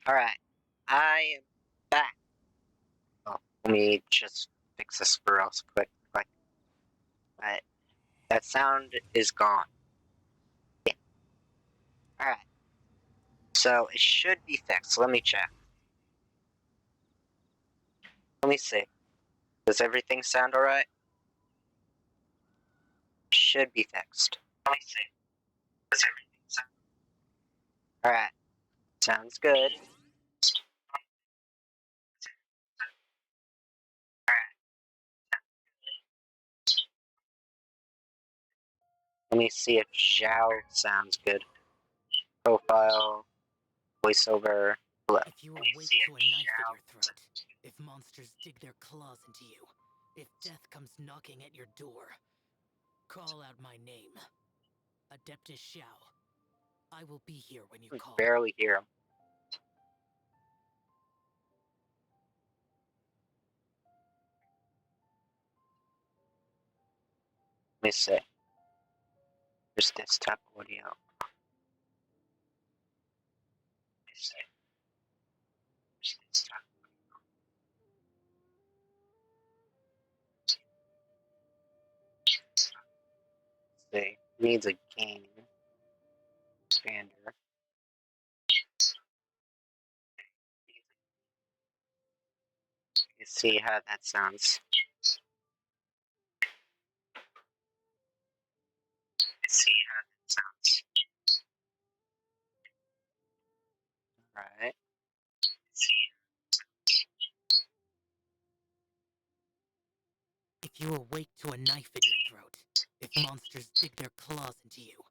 Alright, I am back. Oh, let me just fix this for us quick. Alright, that sound is gone. Yeah. Alright, so it should be fixed. Let me check. Let me see. Does everything sound alright? Should be fixed. Let me see. Does everything sound alright? Sounds good. Let me see if Zhao sounds good. Profile, voiceover, hello. If you awake to a knife at your throat, if monsters dig their claws into you, if death comes knocking at your door, call out my name. Adeptus Xiao. I will be here when you call. Barely hear him. Let me see. There's desktop audio. Let me see. There's desktop. See, needs a game expander. You see how that sounds. See how that sounds. Alright. If you awake to a knife at your throat, if monsters dig their claws into you,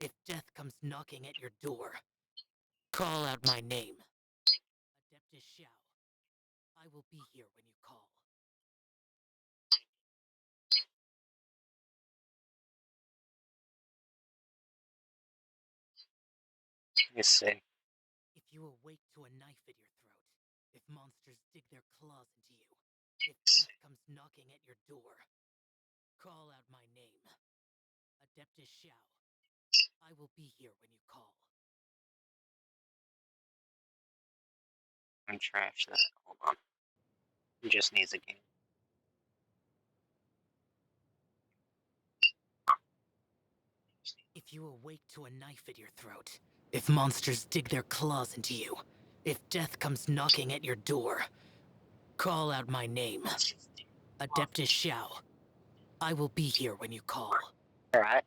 if death comes knocking at your door, call out my name. Adeptus Xiao. I will be here when you call. Let me see. If you awake to a knife at your throat, if monsters dig their claws into you, if death comes knocking at your door, call out my name. Adeptus Xiao. I will be here when you call. I'm trash that. Hold on. He just needs a game. If you awake to a knife at your throat, if monsters dig their claws into you, if death comes knocking at your door, call out my name. Adeptus Xiao. I will be here when you call. Alright.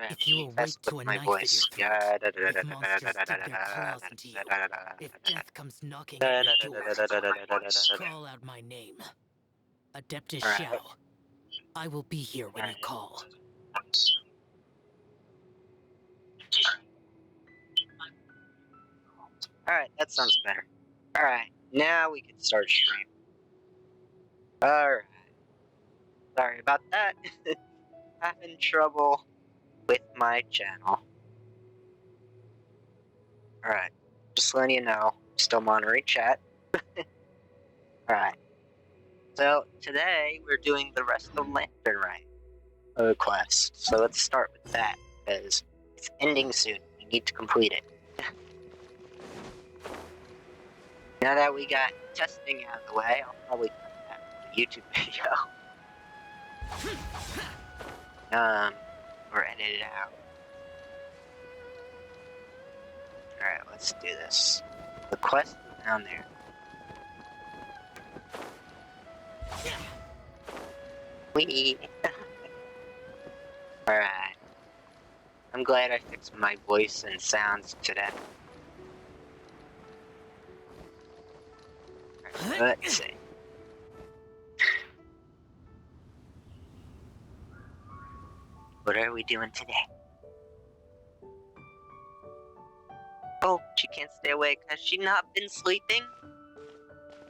If you awake to a my knife at your voice. throat, if monsters dig their claws into you, if death comes knocking at your door, call out my name. Adeptus Xiao. I will be here when you call. Alright, that sounds better. Alright, now we can start streaming. Alright. Sorry about that. Having trouble with my channel. Alright, just letting you know, still monitoring chat. Alright. So, today we're doing the rest of Lantern Rite quest. So let's start with that, because it's ending soon. We need to complete it. Now that we got testing out of the way, I'll probably put that in the YouTube video. Or edit it out. Alright, let's do this. The quest is down there. Whee! Alright. I'm glad I fixed my voice and sounds today. Right, let's see. What are we doing today? Oh, she can't stay awake. Has she not been sleeping?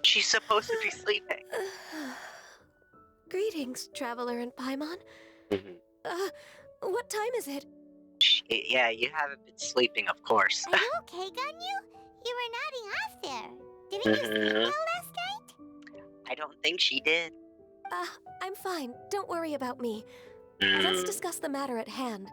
She's supposed to be sleeping. Greetings, traveler in Paimon. What time is it? Yeah, you haven't been sleeping, of course. Are you okay, Ganyu? You were nodding off there. Didn't you sleep well last night? I don't think she did. I'm fine. Don't worry about me. Hmm. Let's discuss the matter at hand.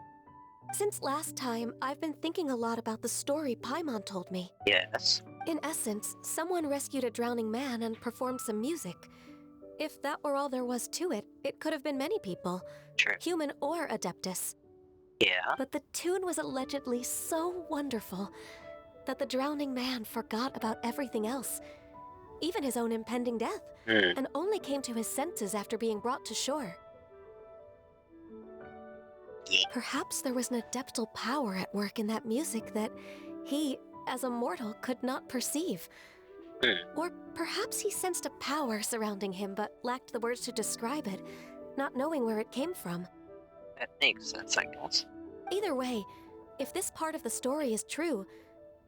Since last time, I've been thinking a lot about the story Paimon told me. Yes. In essence, someone rescued a drowning man and performed some music. If that were all there was to it, it could have been many people, True. human or Adeptus. Yeah. But the tune was allegedly so wonderful that the drowning man forgot about everything else, even his own impending death, Hmm. and only came to his senses after being brought to shore. Yeah. Perhaps there was an adeptal power at work in that music that he, as a mortal, could not perceive. Or perhaps he sensed a power surrounding him but lacked the words to describe it, not knowing where it came from. That makes sense, I guess. Either way, if this part of the story is true,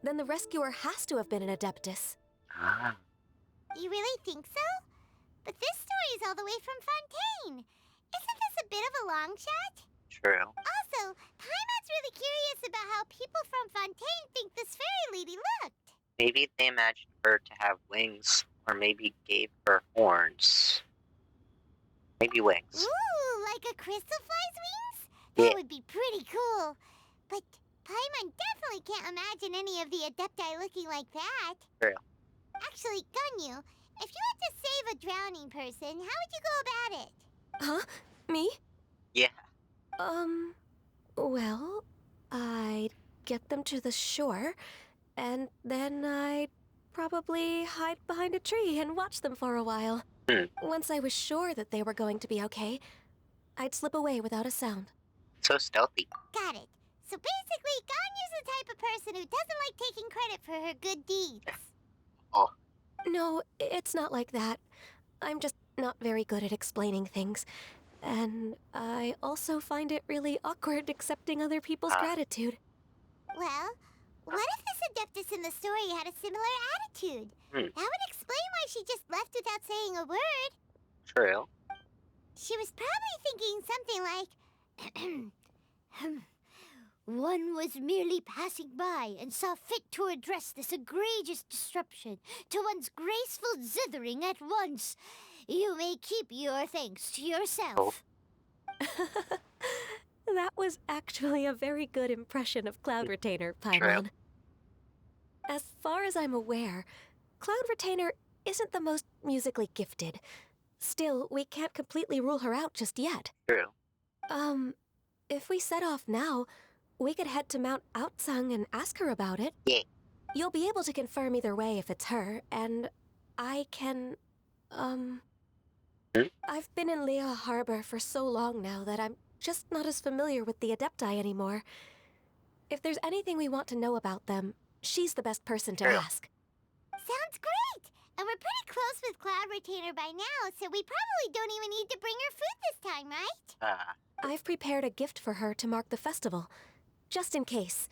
then the rescuer has to have been an Adeptus. Ah. You really think so? But this story is all the way from Fontaine. Isn't this a bit of a long shot? True. Also, Paimon's really curious about how people from Fontaine think this fairy lady looked. Maybe they imagined her to have wings, or maybe gave her horns. Maybe wings. Ooh, like a crystal fly's wings? That Yeah. would be pretty cool. But Paimon definitely can't imagine any of the Adepti looking like that. True. Actually, Ganyu, if you had to save a drowning person, how would you go about it? Huh? Me? Yeah. Well, I'd get them to the shore, and then I'd probably hide behind a tree and watch them for a while. Once I was sure that they were going to be okay, I'd slip away without a sound. So stealthy. Got it. So basically, Ganyu's the type of person who doesn't like taking credit for her good deeds. Oh. No, it's not like that. I'm just not very good at explaining things. And I also find it really awkward accepting other people's gratitude. Well, what if this Adeptus in the story had a similar attitude? That would explain why she just left without saying a word. True. She was probably thinking something like, one was merely passing by and saw fit to address this egregious disruption to one's graceful zithering at once. You may keep your thanks to yourself. That was actually a very good impression of Cloud Retainer, Paimon. As far as I'm aware, Cloud Retainer isn't the most musically gifted. Still, we can't completely rule her out just yet. True. If we set off now, we could head to Mount Outsung and ask her about it. Yeah. You'll be able to confirm either way if it's her, and I can, I've been in Lea Harbor for so long now that I'm just not as familiar with the Adepti anymore. If there's anything we want to know about them, she's the best person to ask. Sounds great! And we're pretty close with Cloud Retainer by now, so we probably don't even need to bring her food this time, right? I've prepared a gift for her to mark the festival, just in case.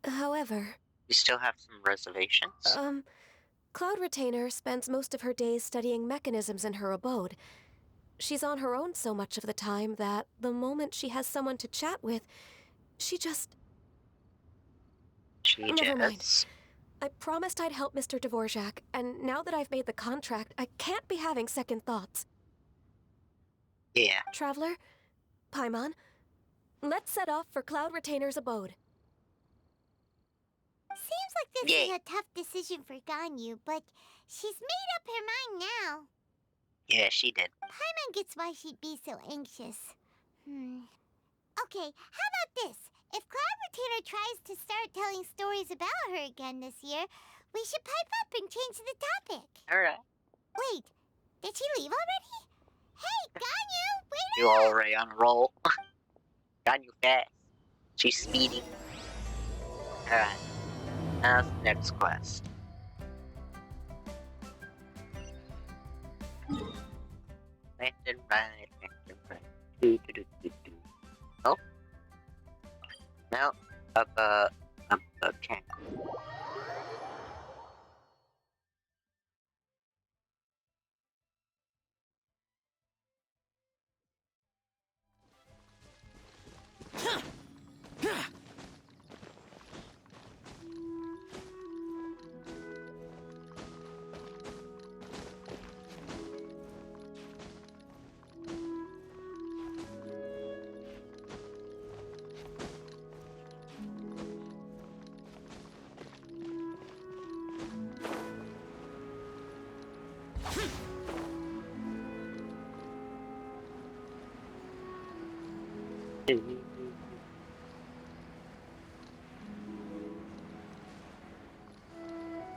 However... You still have some reservations? Cloud Retainer spends most of her days studying mechanisms in her abode. She's on her own so much of the time that the moment she has someone to chat with, she just... Never mind. I promised I'd help Mr. Dvorak, and now that I've made the contract, I can't be having second thoughts. Yeah. Traveler, Paimon, let's set off for Cloud Retainer's abode. Seems like this is a tough decision for Ganyu, but she's made up her mind now. Yeah, she did. Paimon gets why she'd be so anxious. Okay, how about this? If Cloud Retainer tries to start telling stories about her again this year, we should pipe up and change the topic. Alright. Wait, did she leave already? Hey, Ganyu, wait You already on a roll. Ganyu fast. She's speedy. Alright. Now the next quest. Left and right, left and right. Do, do, do, do, do. Oh. Now, up a camp.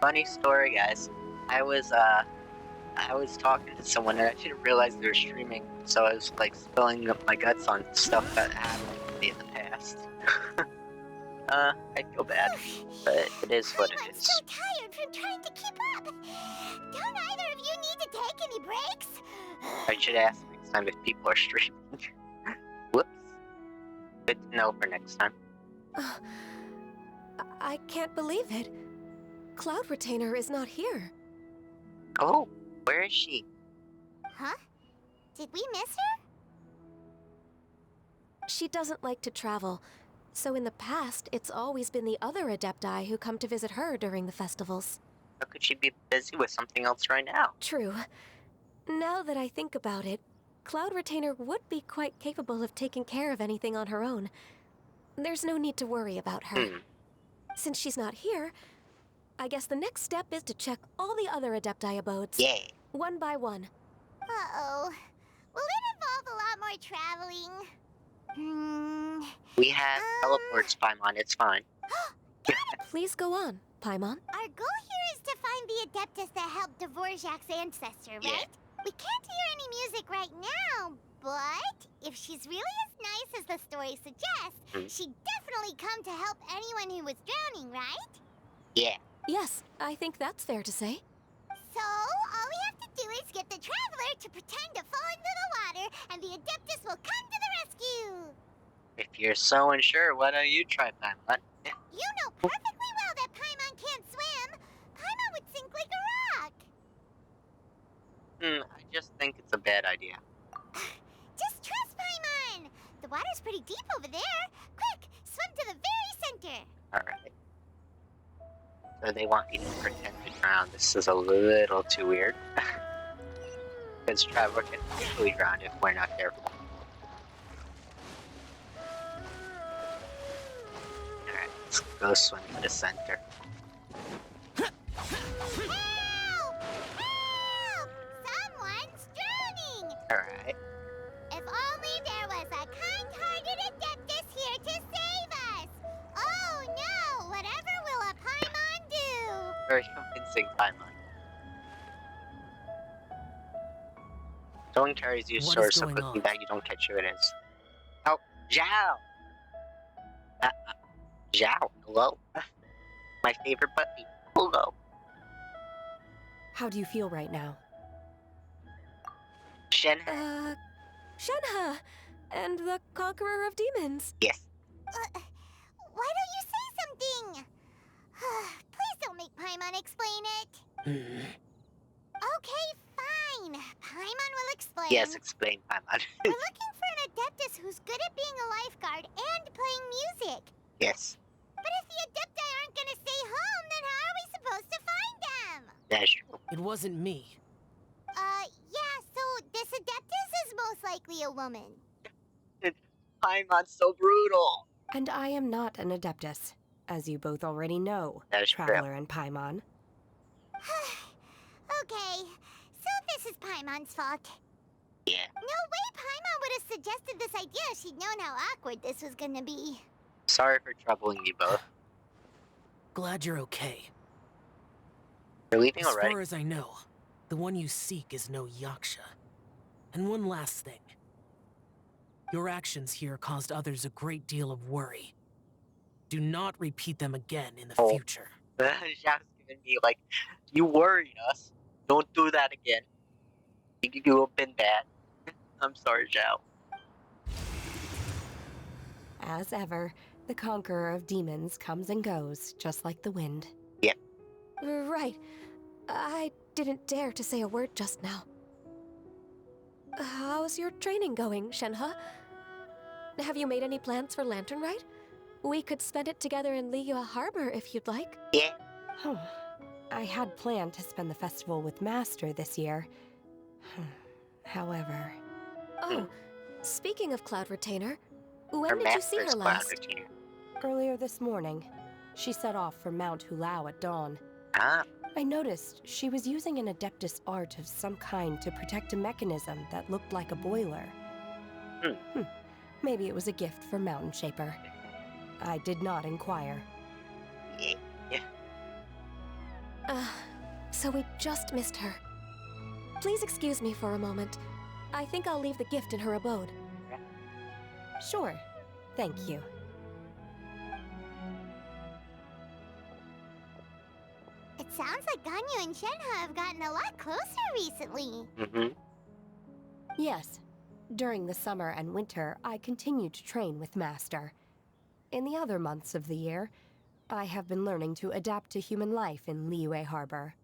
Funny story, guys. I was talking to someone and I didn't realize they were streaming, so I was like spilling up my guts on stuff that happened to me in the past. I feel bad, but it is what it I'm is. so tired from trying to keep up. Don't either of you need to take any breaks? I should ask next time if people are streaming. Whoops. Good to know for next time. I can't believe it. Cloud Retainer is not here. Oh, where is she? Huh? Did we miss her? She doesn't like to travel, so in the past, it's always been the other Adepti who come to visit her during the festivals. How could she be busy with something else right now? True. Now that I think about it, Cloud Retainer would be quite capable of taking care of anything on her own. There's no need to worry about her. Since she's not here, I guess the next step is to check all the other Adepti abodes. Yeah. One by one. Uh-oh. Will it involve a lot more traveling? We have teleports, Paimon, it's fine. Please go on, Paimon. Our goal here is to find the Adeptus that helped Dvorak's ancestor, right? Yeah. We can't hear any music right now, but if she's really as nice as the story suggests, she'd definitely come to help anyone who was drowning, right? Yeah. Yes, I think that's fair to say. So, all we have to do is get the traveler to pretend to fall into the water, and the Adeptus will come to the rescue! If you're so unsure, why don't you try, Paimon? You know perfectly well that Paimon can't swim! Paimon would sink like a rock! I just think it's a bad idea. Just trust Paimon! The water's pretty deep over there. Quick, swim to the very center! Alright. So they want me to pretend to drown. This is a little too weird. Because Traveler can easily drown if we're not careful. Alright, let's go swim to the center. Help! Help! Someone's drowning! Alright. If only there was a kind-hearted Adeptus here to save us! Oh no! Whatever will a Paimon do? Very convincing, Paimon. Throwing carries use What swords is so going quickly on? that you don't catch who it is. Oh, Zhao! Zhao, hello? My favorite puppy. Hello. How do you feel right now? Shen? Shenhe! And the Conqueror of Demons. Yes. Why don't you say something? Please don't make Paimon explain it. Okay, fine. Paimon will explain. Yes, explain, Paimon. We're looking for an Adeptus who's good at being a lifeguard and playing music. Yes, But if the Adepti aren't gonna stay home, then how are we supposed to find them? that's true. It wasn't me. Yeah, so this Adeptus is most likely a woman. Paimon's so brutal. And I am not an Adeptus, as you both already know, That is true. Traveler and Paimon. Okay, so this is Paimon's fault. Yeah. No way Paimon would have suggested this idea if she'd known how awkward this was gonna be. Sorry for troubling you both. Glad you're okay. You're leaving As already? far as I know, the one you seek is no Yaksha. And one last thing. Your actions here caused others a great deal of worry. Do not repeat them again in the future. Zhao's giving me like, you worried us. Don't do that again. You have been bad. I'm sorry, Zhao. As ever, the Conqueror of Demons comes and goes, just like the wind. Yep. Right. I didn't dare to say a word just now. How's your training going, Shenhe? Have you made any plans for Lantern Rite? We could spend it together in Liyue Harbor if you'd like. Yeah. Oh, I had planned to spend the festival with Master this year. However... Oh, speaking of Cloud Retainer, when did you see her last? Retainer. Earlier this morning. She set off for Mount Hulao at dawn. Ah, I noticed she was using an Adeptus art of some kind to protect a mechanism that looked like a boiler. Maybe it was a gift from Mountain Shaper. I did not inquire. Yeah. So we just missed her. Please excuse me for a moment. I think I'll leave the gift in her abode. Sure. Thank you. It sounds like Ganyu and Shenhe have gotten a lot closer recently. Yes. During the summer and winter, I continue to train with Master. In the other months of the year, I have been learning to adapt to human life in Liyue Harbor.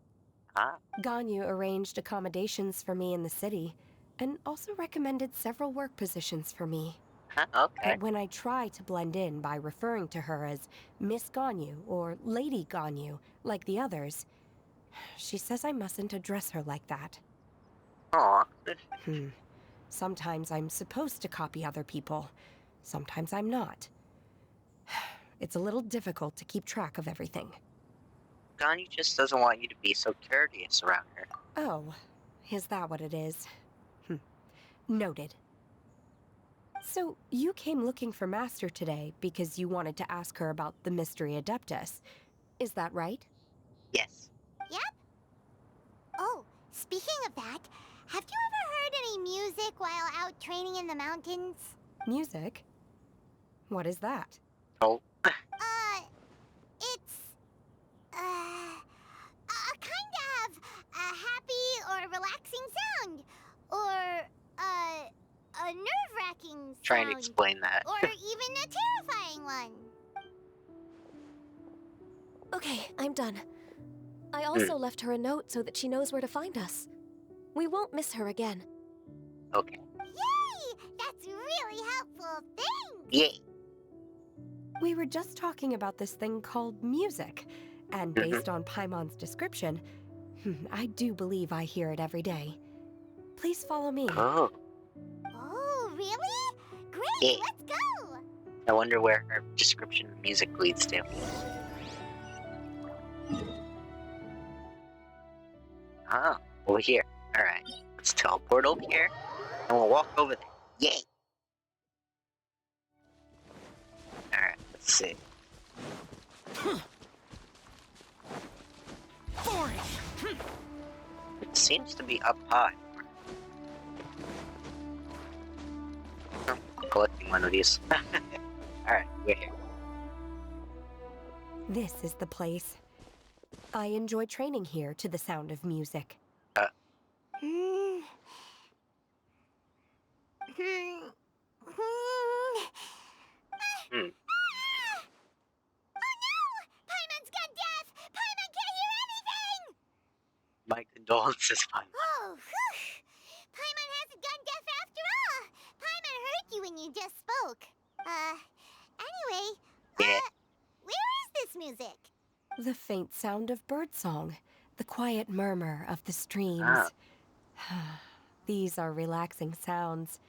Ah. Ganyu arranged accommodations for me in the city, and also recommended several work positions for me. Okay. But when I try to blend in by referring to her as Miss Ganyu or Lady Ganyu, like the others, she says I mustn't address her like that. Aw. Sometimes I'm supposed to copy other people. Sometimes I'm not. It's a little difficult to keep track of everything. Ganyu just doesn't want you to be so courteous around her. Oh, is that what it is? Noted. So, you came looking for Master today because you wanted to ask her about the Mystery Adeptus. Is that right? Yes. Yep. Oh, speaking of that, have you ever heard any music while out training in the mountains? Music? What is that? Oh. It's, a kind of a happy or relaxing sound. Or, a nerve-wracking sound. Trying to explain that. Or even a terrifying one. Okay, I'm done. I also left her a note so that she knows where to find us. We won't miss her again. Okay. Yay! That's really helpful. Thanks! Yay. We were just talking about this thing called music, and based on Paimon's description, I do believe I hear it every day. Please follow me. Oh. Oh, really? Great, Yeah. let's go! I wonder where her description of music leads to. Ah, over here. Alright. Let's teleport over here, and we'll walk over there. Yay! Alright, let's see. Boring! It seems to be up high. I'm collecting one of these. Alright, we're here. This is the place. I enjoy training here to the sound of music. Hmm. Hmm. Hmm. Oh no! Paimon's gone deaf! Paimon can't hear anything! My condolences, Paimon. Oh, whew! Paimon hasn't gone deaf after all! Paimon heard you when you just spoke. Anyway, Yeah. where is this music? The faint sound of birdsong, the quiet murmur of the streams. Ah. These are relaxing sounds.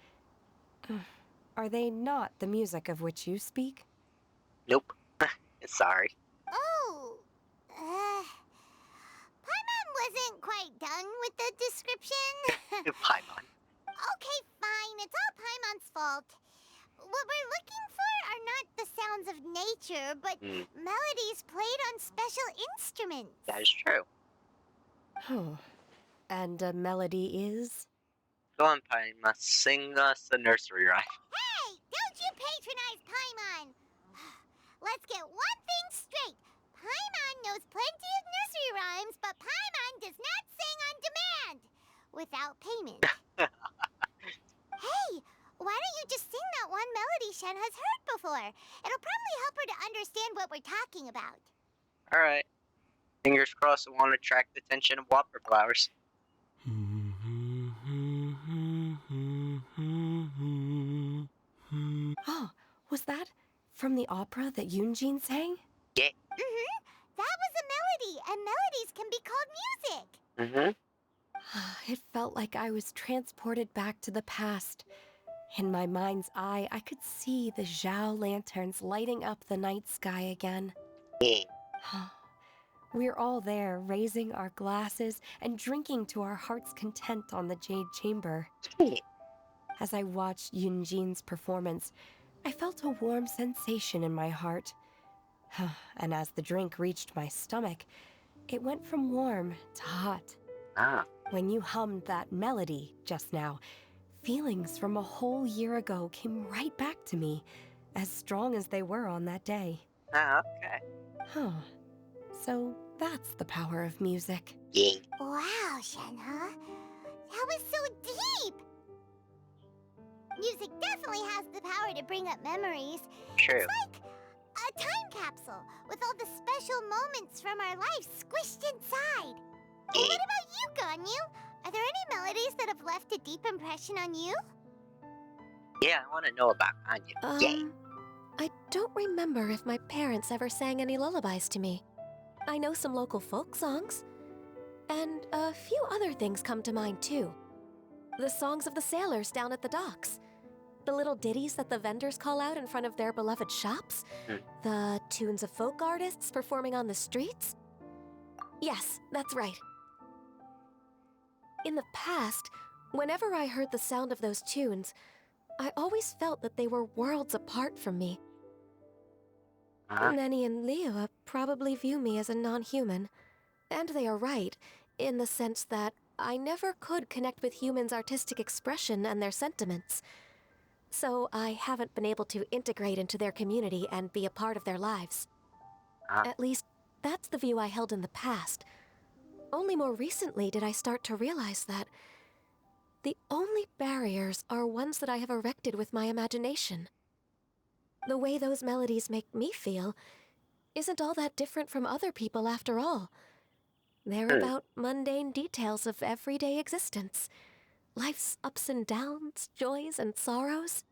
Are they not the music of which you speak? Nope. Sorry. Oh, Paimon wasn't quite done with the description. Paimon. Okay, fine. It's all Paimon's fault. What we're looking for are not the sounds of nature, but melodies played on special instruments. That is true. Oh. And a melody is? Go on, Paimon. Sing us a nursery rhyme. Hey, don't you patronize Paimon! Let's get one thing straight. Paimon knows plenty of nursery rhymes, but Paimon does not sing on demand. Without payment. Hey, why don't you just sing that one melody Shen has heard before? It'll probably help her to understand what we're talking about. Alright. Fingers crossed it won't attract the attention of whopper flowers. Oh, was that from the opera that Yunjin sang? Yeah. That was a melody, and melodies can be called music. It felt like I was transported back to the past. In my mind's eye, I could see the Zhao lanterns lighting up the night sky again. Yeah. We're all there, raising our glasses and drinking to our heart's content on the Jade Chamber. Yeah. As I watched Yunjin's performance, I felt a warm sensation in my heart. And as the drink reached my stomach, it went from warm to hot. Ah. When you hummed that melody just now, feelings from a whole year ago came right back to me, as strong as they were on that day. Ah, okay. Huh. So that's the power of music. Yay. Wow, Shenhe. That was so deep! Music definitely has the power to bring up memories. True. It's like a time capsule with all the special moments from our lives squished inside. Yay. What about you, Ganyu? Are there any melodies that have left a deep impression on you? Yeah, I want to know about Anya. Yay. I don't remember if my parents ever sang any lullabies to me. I know some local folk songs. And a few other things come to mind, too. The songs of the sailors down at the docks. The little ditties that the vendors call out in front of their beloved shops. The tunes of folk artists performing on the streets. Yes, that's right. In the past, whenever I heard the sound of those tunes, I always felt that they were worlds apart from me. Nenny and Liyue probably view me as a non-human. And they are right, in the sense that I never could connect with humans' artistic expression and their sentiments. So I haven't been able to integrate into their community and be a part of their lives. At least, that's the view I held in the past. Only more recently did I start to realize that the only barriers are ones that I have erected with my imagination. The way those melodies make me feel isn't all that different from other people after all. They're about mundane details of everyday existence. Life's ups and downs, joys and sorrows.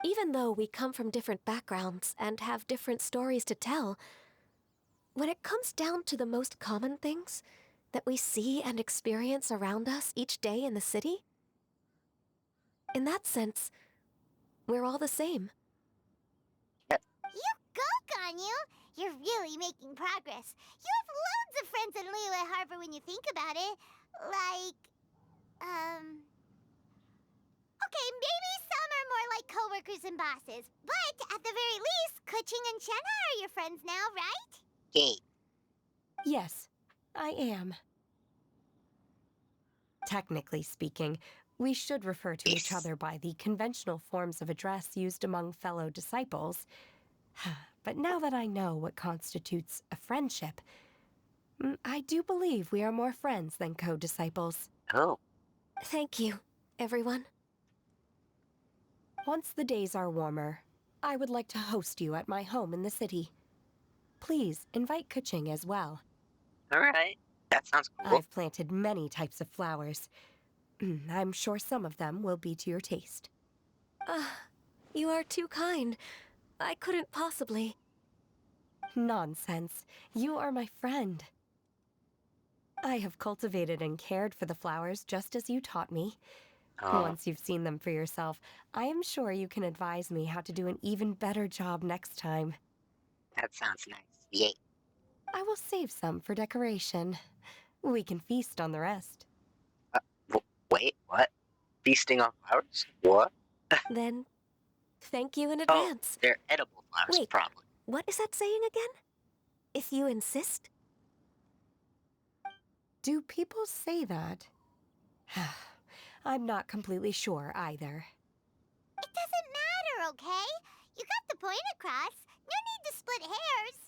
Even though we come from different backgrounds and have different stories to tell, when it comes down to the most common things that we see and experience around us each day in the city, in that sense, we're all the same. You go, Ganyu! You're really making progress. You have loads of friends in Liyue Harbor when you think about it. Okay, maybe some are more like coworkers and bosses. But at the very least, Kuching and Shenhe are your friends now, right? Yay. Yes, I am. Technically speaking, we should refer to each other by the conventional forms of address used among fellow disciples. But now that I know what constitutes a friendship, I do believe we are more friends than co-disciples. Oh. Thank you, everyone. Once the days are warmer, I would like to host you at my home in the city. Please invite Kuching as well. Alright. That sounds cool. I've planted many types of flowers. I'm sure some of them will be to your taste. You are too kind. I couldn't possibly. Nonsense. You are my friend. I have cultivated and cared for the flowers just as you taught me. Once you've seen them for yourself, I am sure you can advise me how to do an even better job next time. That sounds nice. Yay. I will save some for decoration. We can feast on the rest. Wait, what? Feasting on flowers? What? Then, thank you in advance. Oh, they're edible flowers, Wait. probably. What is that saying again? If you insist? Do people say that? I'm not completely sure either. It doesn't matter, okay? You got the point across. No need to split hairs.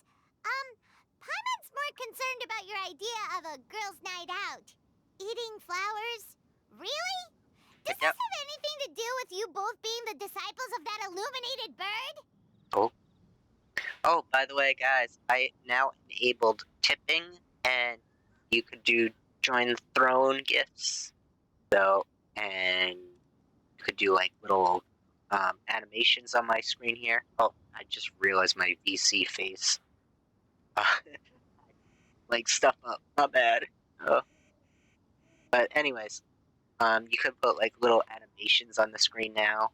Paimon's more concerned about your idea of a girls' night out. Eating flowers? Really? Does this have anything to do with you both being the disciples of that illuminated bird? Oh, by the way, guys, I now enabled tipping, and you could do join throne gifts. So, and you could do like little animations on my screen here. Oh, I just realized my VC face. Like stuff up. Not bad. But anyways, you could put like little animations on the screen now.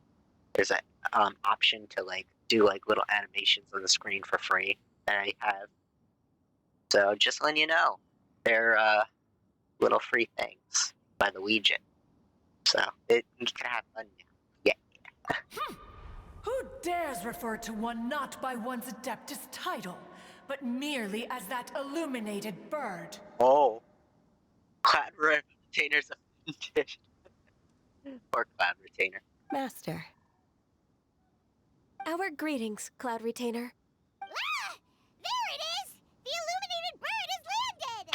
There's an option to like do like little animations on the screen for free that I have. So just letting you know, they're little free things by the Legion. So you can have fun now. Yeah. Who dares refer to one not by one's Adeptus title, but merely as that illuminated bird? Oh, Cloud Retainer's offended. Or Cloud Retainer. Master. Our greetings, Cloud Retainer. Ah! There it is! The illuminated bird has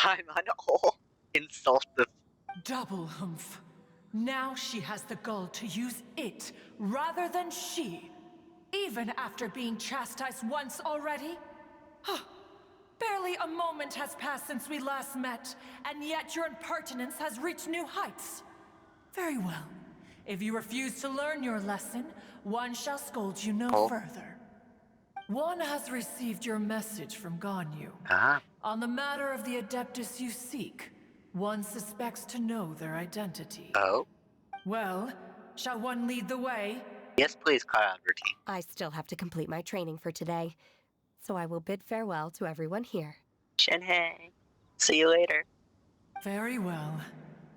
landed! I'm on all insultive. Double humph. Now she has the gall to use it rather than she, even after being chastised once already? Barely a moment has passed since we last met, and yet your impertinence has reached new heights. Very well. If you refuse to learn your lesson, one shall scold you no further. One has received your message from Ganyu. On the matter of the Adeptus you seek, one suspects to know their identity. Oh? Well, shall one lead the way? Yes, please, Cloud Retainer. I still have to complete my training for today, so I will bid farewell to everyone here. Shenhei. See you later. Very well.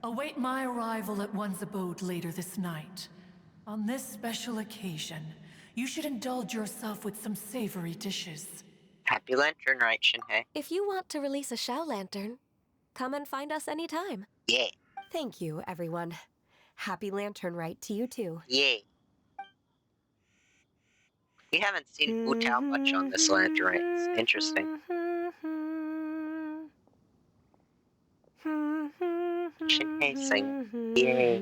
Await my arrival at one's abode later this night. On this special occasion, you should indulge yourself with some savory dishes. Happy Lantern Rite, Shenhei. If you want to release a Shao Lantern, come and find us anytime. Yeah. Thank you, everyone. Happy Lantern Rite to you too. Yay. We haven't seen Wu Tao much on this Lantern Rite. It's interesting. Shenhei sing. Yay.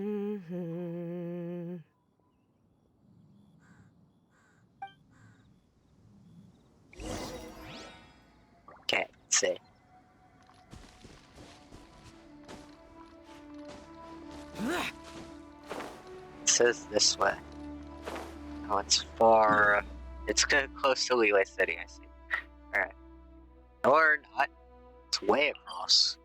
Okay, let's see. It says this way. Oh, it's far. It's close to Liyue City, I see. Alright. Or not. It's way across.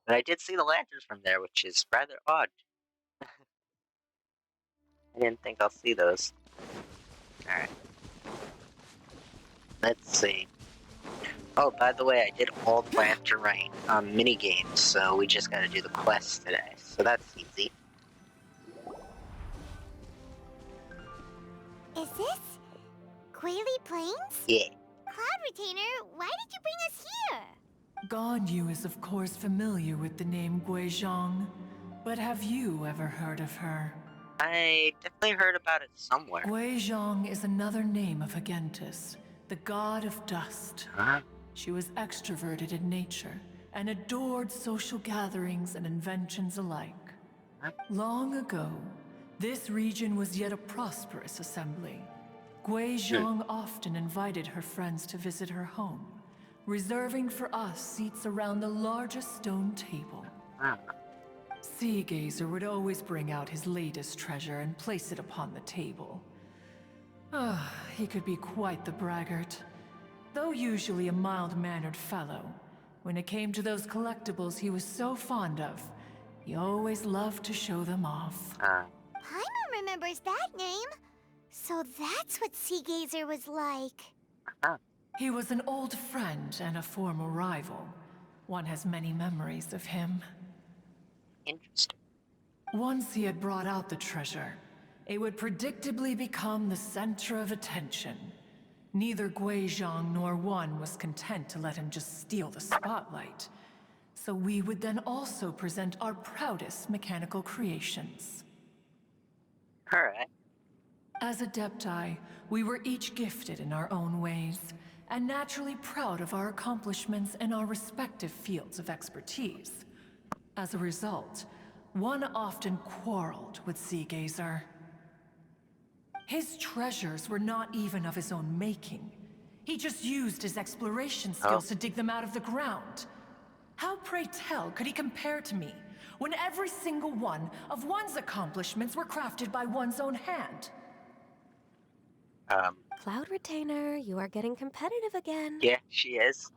But I did see the lanterns from there, which is rather odd. I didn't think I'll see those. Alright. Let's see. Oh, by the way, I did all the Lantern Rite mini games, so we just gotta do the quest today. So that's easy. Is this Quaily Plains? Yeah. Cloud Retainer, why did you bring us here? Ganyu is of course familiar with the name Guizhong, but have you ever heard of her? I definitely heard about it somewhere. Guizhong is another name of Agentis, the god of dust. Huh? She was extroverted in nature and adored social gatherings and inventions alike. Huh? Long ago, this region was yet a prosperous assembly. Guizhong often invited her friends to visit her home, reserving for us seats around the largest stone table. Huh. Sea Gazer would always bring out his latest treasure and place it upon the table. He could be quite the braggart. Though usually a mild-mannered fellow, when it came to those collectibles he was so fond of, he always loved to show them off. Paimon remembers that name. So that's what Sea Gazer was like. He was an old friend and a former rival. One has many memories of him. Interesting. Once he had brought out the treasure, it would predictably become the center of attention. Neither Guizhong nor one was content to let him just steal the spotlight. So we would then also present our proudest mechanical creations. Alright. As Adepti, we were each gifted in our own ways, and naturally proud of our accomplishments in our respective fields of expertise. As a result, one often quarreled with Sea Gazer. His treasures were not even of his own making. He just used his exploration skills to dig them out of the ground. How, pray tell, could he compare to me, when every single one of one's accomplishments were crafted by one's own hand? Cloud Retainer, you are getting competitive again. Yeah, she is.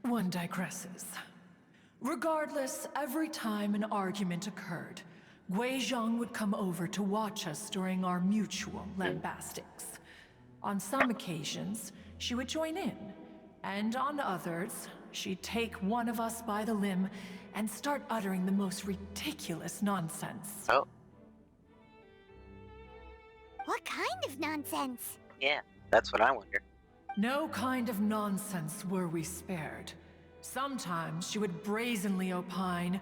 One digresses. Regardless, every time an argument occurred, Guizhong would come over to watch us during our mutual lambastics. On some occasions, she would join in, and on others, she'd take one of us by the limb and start uttering the most ridiculous nonsense. Oh, What kind of nonsense? yeah. That's what I wonder. No kind of nonsense were we spared. Sometimes she would brazenly opine,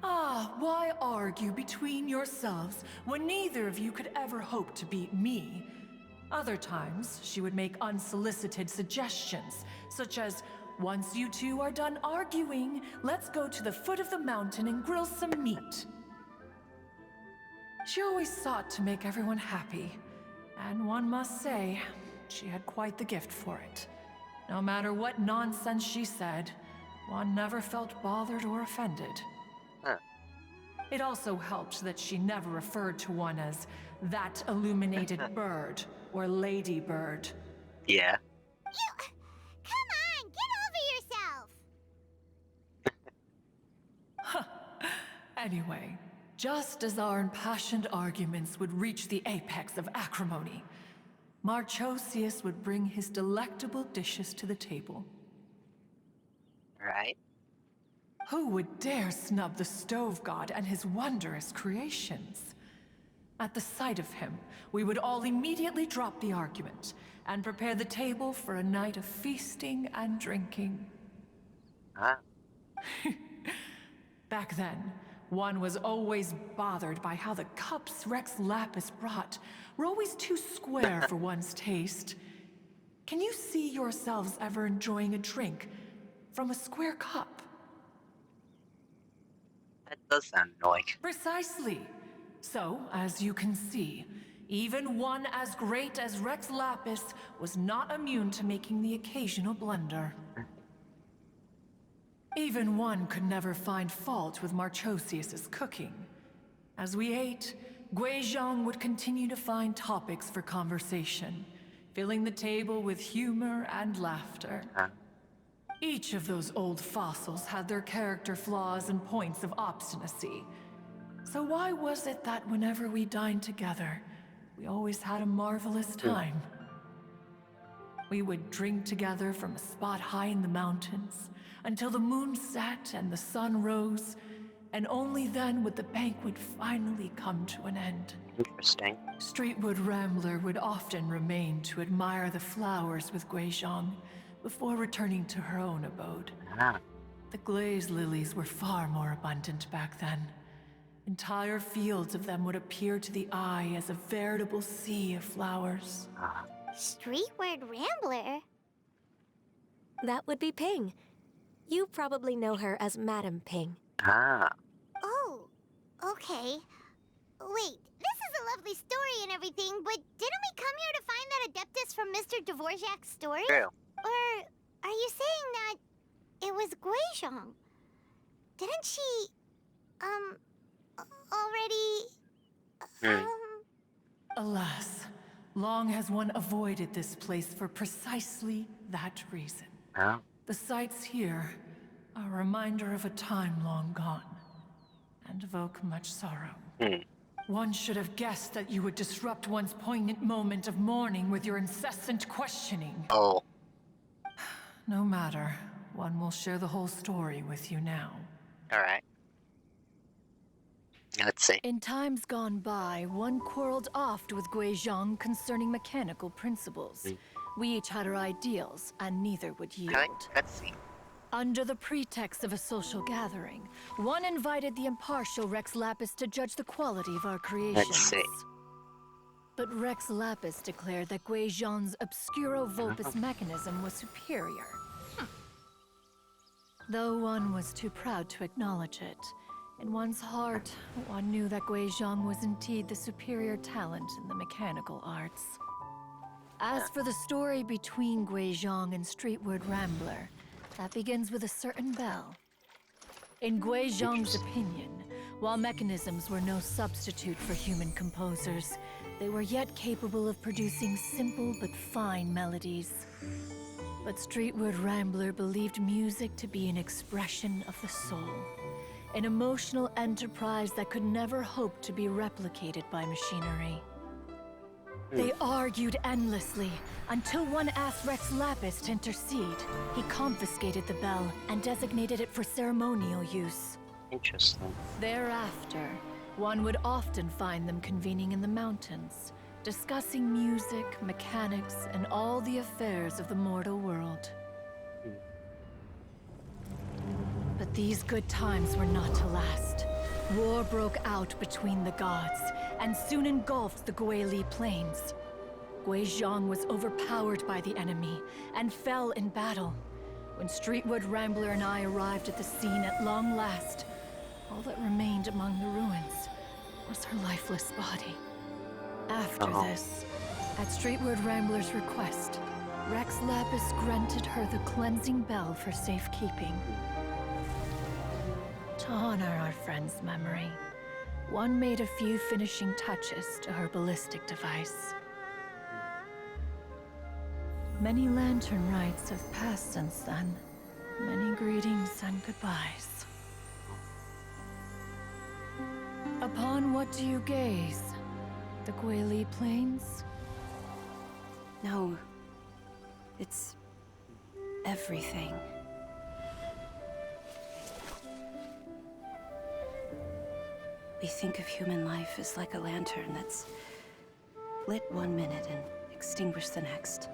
why argue between yourselves when neither of you could ever hope to beat me? Other times, she would make unsolicited suggestions, such as, once you two are done arguing, let's go to the foot of the mountain and grill some meat. She always sought to make everyone happy, and one must say, she had quite the gift for it. No matter what nonsense she said, one never felt bothered or offended. Huh. It also helped that she never referred to one as that illuminated bird or lady bird. Yeah. You... Come on, get over yourself! Anyway, just as our impassioned arguments would reach the apex of acrimony, Marchosius would bring his delectable dishes to the table. Right. Who would dare snub the stove god and his wondrous creations? At the sight of him, we would all immediately drop the argument and prepare the table for a night of feasting and drinking. Ah. Back then, one was always bothered by how the cups Rex Lapis brought were always too square for one's taste. Can you see yourselves ever enjoying a drink from a square cup? That does sound annoying. Precisely. So, as you can see, even one as great as Rex Lapis was not immune to making the occasional blunder. Even one could never find fault with Marchosius's cooking. As we ate, Guizhong would continue to find topics for conversation, filling the table with humor and laughter. Each of those old fossils had their character flaws and points of obstinacy. So why was it that whenever we dined together, we always had a marvelous time? We would drink together from a spot high in the mountains, until the moon set and the sun rose, and only then would the banquet finally come to an end. Interesting. Streetwood Rambler would often remain to admire the flowers with Guizhong before returning to her own abode. Ah. The glaze lilies were far more abundant back then. Entire fields of them would appear to the eye as a veritable sea of flowers. Ah. Streetward Rambler? That would be Ping. You probably know her as Madam Ping. Ah. Oh, okay. Wait, this is a lovely story and everything, but didn't we come here to find that Adeptus from Mr. Dvorak's story? True. Or are you saying that it was Guizhong? Didn't she, already, Alas, long has one avoided this place for precisely that reason. Oh. The sights here are a reminder of a time long gone, and evoke much sorrow. One should have guessed that you would disrupt one's poignant moment of mourning with your incessant questioning. Oh. No matter, one will share the whole story with you now. Alright. Let's see. In times gone by, one quarreled oft with Guizhong concerning mechanical principles. We each had our ideals, and neither would yield. Let's see. Under the pretext of a social gathering, one invited the impartial Rex Lapis to judge the quality of our creations. see. But Rex Lapis declared that Guizhong's Obscuro Vulpus mechanism was superior. Though one was too proud to acknowledge it, in one's heart, one knew that Guizhong was indeed the superior talent in the mechanical arts. As for the story between Guizhong and Streetward Rambler, that begins with a certain bell. In Guizhong's opinion, while mechanisms were no substitute for human composers, they were yet capable of producing simple but fine melodies. But Streetward Rambler believed music to be an expression of the soul, an emotional enterprise that could never hope to be replicated by machinery. They argued endlessly until one asked Rex Lapis to intercede. He confiscated the bell and designated it for ceremonial use. Interesting. Thereafter, one would often find them convening in the mountains, discussing music, mechanics, and all the affairs of the mortal world. But these good times were not to last. War broke out between the gods, and soon engulfed the Guili Plains. Guizhong was overpowered by the enemy, and fell in battle. When Streetwood Rambler and I arrived at the scene at long last, all that remained among the ruins was her lifeless body. After this, at Streetwood Rambler's request, Rex Lapis granted her the cleansing bell for safekeeping. To honor our friend's memory, one made a few finishing touches to her ballistic device. Many lantern rites have passed since then. Many greetings and goodbyes. Upon what do you gaze? The Guili Plains? No. It's everything. We think of human life as like a lantern that's lit one minute and extinguished the next.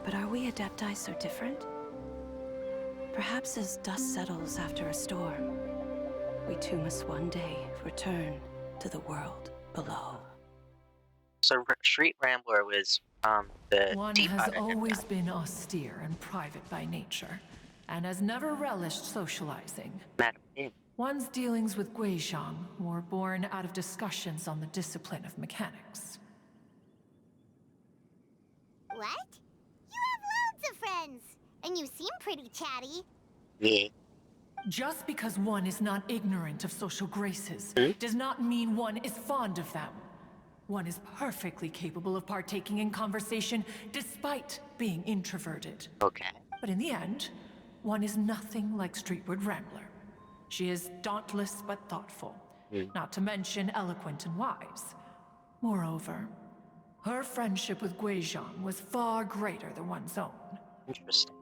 But are we Adepti so different? Perhaps as dust settles after a storm, we too must one day return to the world below. So Street Rambler was the One deep has Adepti. always been austere and private by nature, and has never relished socializing. Madam Yin. One's dealings with Guizhong were born out of discussions on the discipline of mechanics. What? You have loads of friends, and you seem pretty chatty. Yeah. Just because one is not ignorant of social graces does not mean one is fond of them. One is perfectly capable of partaking in conversation despite being introverted. Okay. But in the end, one is nothing like Streetwood Rambler. She is dauntless but thoughtful, not to mention eloquent and wise. Moreover, her friendship with Guizhong was far greater than one's own. Interesting.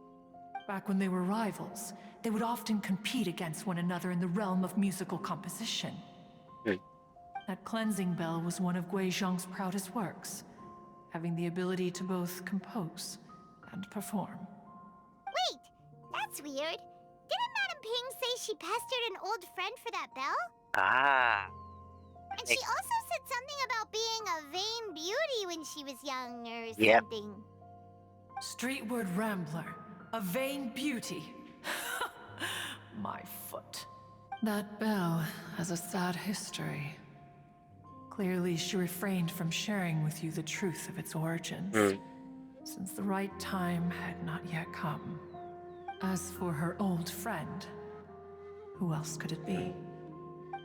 Back when they were rivals, they would often compete against one another in the realm of musical composition. That cleansing bell was one of Guizhong's proudest works, having the ability to both compose and perform. Wait, that's weird. Didn't Madame Ping say she pestered an old friend for that bell? Ah. And she also said something about being a vain beauty when she was young or Yep. something. Streetwood Rambler, a vain beauty. My foot. That bell has a sad history. Clearly, she refrained from sharing with you the truth of its origins, since the right time had not yet come. As for her old friend, who else could it be?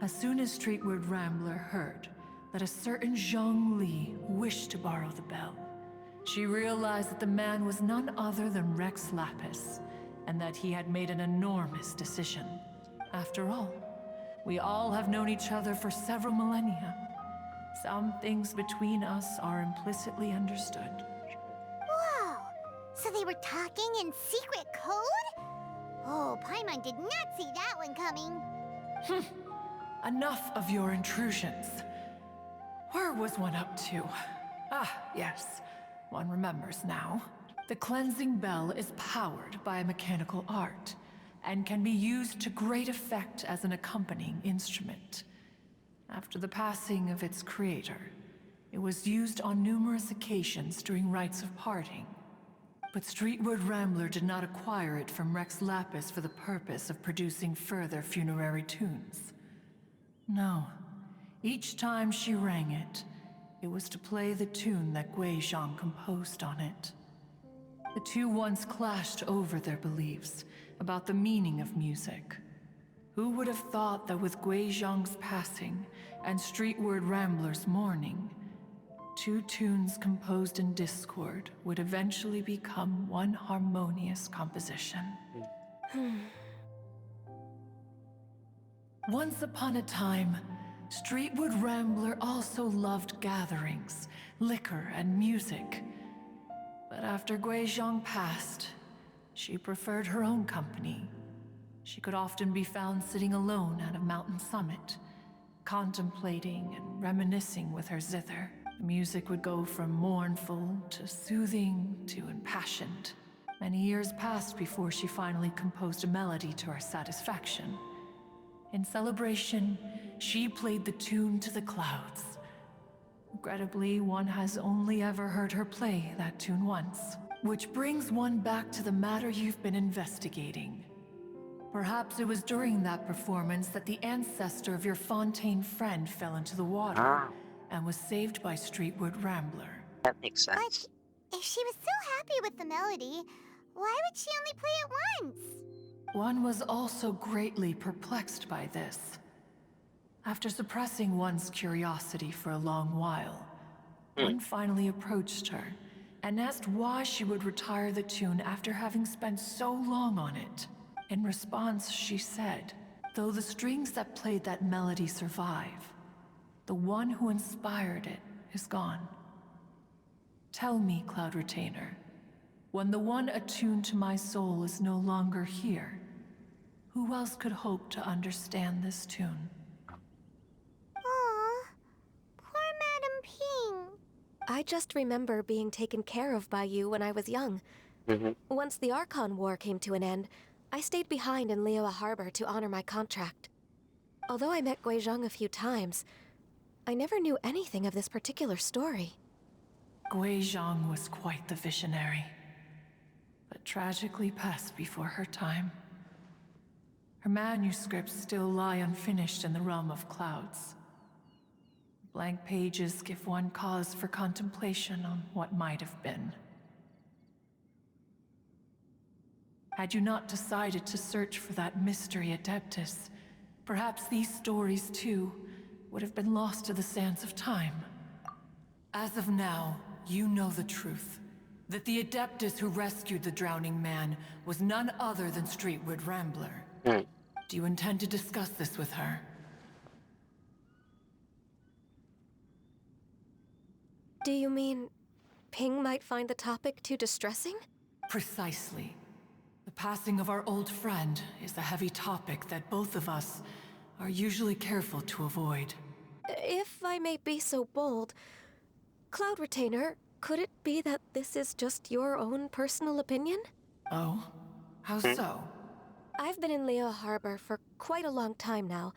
As soon as Streetwood Rambler heard that a certain Zhang Li wished to borrow the bell, she realized that the man was none other than Rex Lapis, and that he had made an enormous decision. After all, we all have known each other for several millennia. Some things between us are implicitly understood. Whoa! So they were talking in secret code? Oh, Paimon did not see that one coming. Enough of your intrusions. Where was one up to? Ah, yes. One remembers now. The cleansing bell is powered by a mechanical art, and can be used to great effect as an accompanying instrument. After the passing of its creator, it was used on numerous occasions during rites of parting. But Streetwood Rambler did not acquire it from Rex Lapis for the purpose of producing further funerary tunes. No. Each time she rang it, it was to play the tune that Guizhong composed on it. The two once clashed over their beliefs about the meaning of music. Who would have thought that with Guizhong's passing and Streetward Rambler's mourning, two tunes composed in discord would eventually become one harmonious composition? Once upon a time, Streetwood Rambler also loved gatherings, liquor, and music. But after Guizhong passed, she preferred her own company. She could often be found sitting alone at a mountain summit, contemplating and reminiscing with her zither. The music would go from mournful to soothing to impassioned. Many years passed before she finally composed a melody to her satisfaction. In celebration, she played the tune to the clouds. Regrettably, one has only ever heard her play that tune once. Which brings one back to the matter you've been investigating. Perhaps it was during that performance that the ancestor of your Fontaine friend fell into the water Ah, and was saved by Streetwood Rambler. that makes But sense. if she was so happy with the melody, why would she only play it once? One was also greatly perplexed by this. After suppressing one's curiosity for a long while, one finally approached her and asked why she would retire the tune after having spent so long on it. In response, she said, "Though the strings that played that melody survive, the one who inspired it is gone. Tell me, Cloud Retainer, when the one attuned to my soul is no longer here, who else could hope to understand this tune?" Aw, poor Madam Ping. I just remember being taken care of by you when I was young. Mm-hmm. Once the Archon War came to an end, I stayed behind in Liyue Harbor to honor my contract. Although I met Guizhong a few times, I never knew anything of this particular story. Guizhong was quite the visionary, but tragically passed before her time. Her manuscripts still lie unfinished in the realm of clouds. Blank pages give one cause for contemplation on what might have been. Had you not decided to search for that mystery Adeptus, perhaps these stories, too, would have been lost to the sands of time. As of now, you know the truth. That the Adeptus who rescued the drowning man was none other than Streetwood Rambler. Mm. Do you intend to discuss this with her? Do you mean Ping might find the topic too distressing? Precisely. The passing of our old friend is a heavy topic that both of us are usually careful to avoid. If I may be so bold, Cloud Retainer, could it be that this is just your own personal opinion? Oh? How so? I've been in Liyue Harbor for quite a long time now,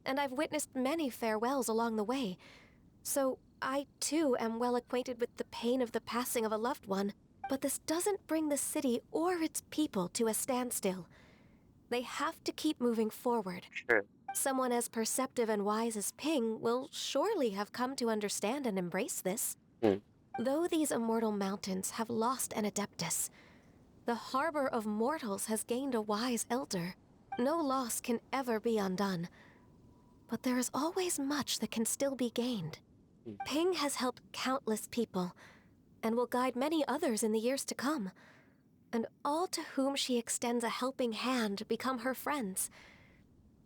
and I've witnessed many farewells along the way. So I, too, am well acquainted with the pain of the passing of a loved one. But this doesn't bring the city or its people to a standstill. They have to keep moving forward. True. Someone as perceptive and wise as Ping will surely have come to understand and embrace this. Mm. Though these immortal mountains have lost an Adeptus, the harbor of mortals has gained a wise elder. No loss can ever be undone. But there is always much that can still be gained. Ping has helped countless people, and will guide many others in the years to come. And all to whom she extends a helping hand become her friends.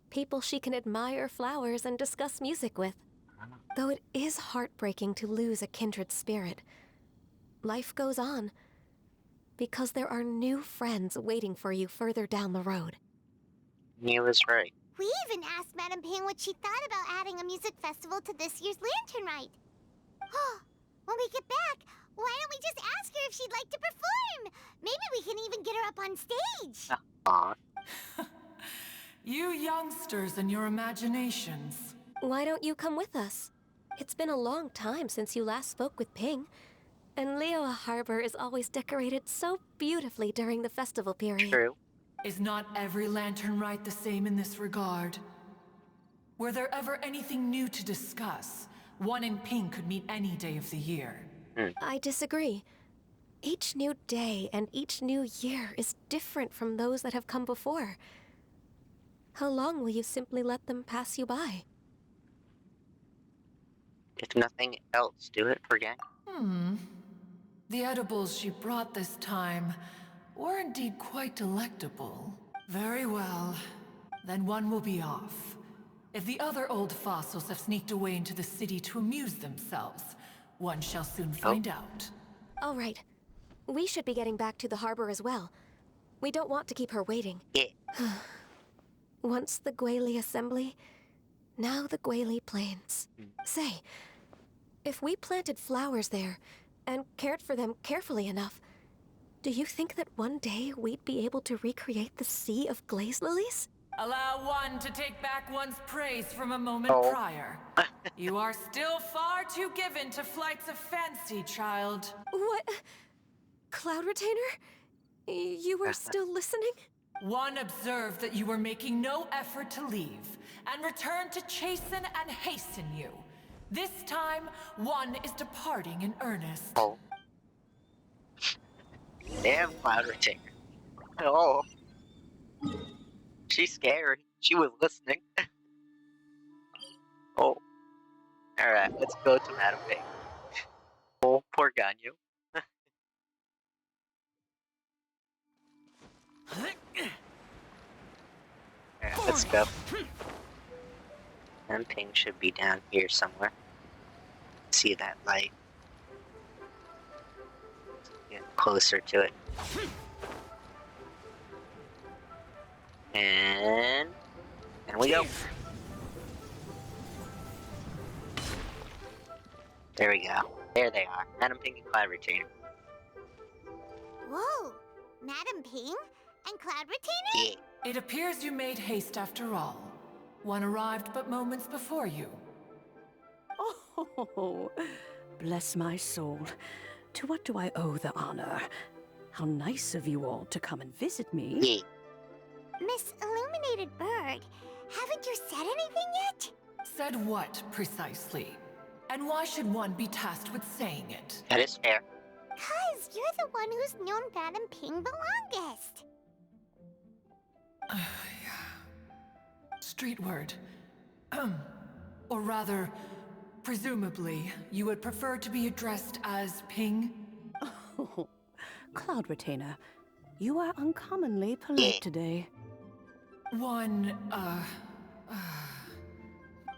People she can admire flowers and discuss music with. Though it is heartbreaking to lose a kindred spirit, life goes on, because there are new friends waiting for you further down the road. He was right. We even asked Madam Ping what she thought about adding a music festival to this year's Lantern Rite. When we get back, why don't we just ask her if she'd like to perform? Maybe we can even get her up on stage. Aw. You youngsters and your imaginations. Why don't you come with us? It's been a long time since you last spoke with Ping, and Liyue Harbor is always decorated so beautifully during the festival period. True. Is not every Lantern Rite the same in this regard? Were there ever anything new to discuss? One in Ping could meet any day of the year. I disagree. Each new day and each new year is different from those that have come before. How long will you simply let them pass you by? If nothing else, do it again. The edibles she brought this time were indeed quite delectable. Very well. Then one will be off. If the other old fossils have sneaked away into the city to amuse themselves, one shall soon find out. All right. We should be getting back to the harbor as well. We don't want to keep her waiting. Yeah. Once the Gwaili assembly, now the Gwaili plains. Say, if we planted flowers there and cared for them carefully enough, do you think that one day we'd be able to recreate the sea of glaze lilies? Allow one to take back one's praise from a moment prior. You are still far too given to flights of fancy, child. What? Cloud Retainer? You were still listening? One observed that you were making no effort to leave, and returned to chasten and hasten you. This time, one is departing in earnest. Oh. Damn, Cloud Retainer. Oh. She's scared. She was listening. Oh. Alright, let's go to Madam Pig. Oh, poor Ganyu. Alright, let's go. Madam Pig should be down here somewhere. See that light. Get closer to it. And we go. There we go. There they are. Madam Pig and Cloud Retainer. Whoa! Madam Ping and Cloud Retainer? Yeah. It appears you made haste after all. One arrived but moments before you. Oh, bless my soul. To what do I owe the honor? How nice of you all to come and visit me. Yeah. Miss Illuminated Bird, haven't you said anything yet? Said what, precisely? And why should one be tasked with saying it? That is fair. 'Cause you're the one who's known Madam Ping the longest. Street word. Or rather, presumably, you would prefer to be addressed as Ping? Oh, Cloud Retainer, you are uncommonly polite today.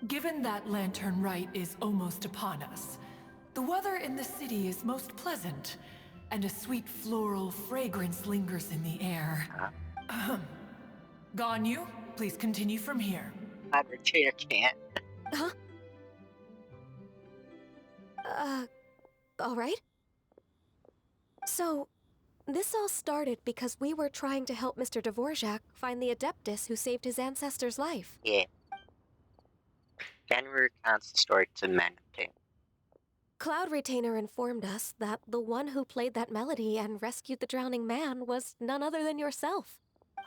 Given that Lantern Rite is almost upon us, the weather in the city is most pleasant, and a sweet floral fragrance lingers in the air. Ganyu, please continue from here. Cloud Retainer can't. Huh? All right. So, this all started because we were trying to help Mr. Dvorak find the Adeptus who saved his ancestor's life. Yeah. Then recounts the story to Madam Pig. Cloud Retainer informed us that the one who played that melody and rescued the drowning man was none other than yourself.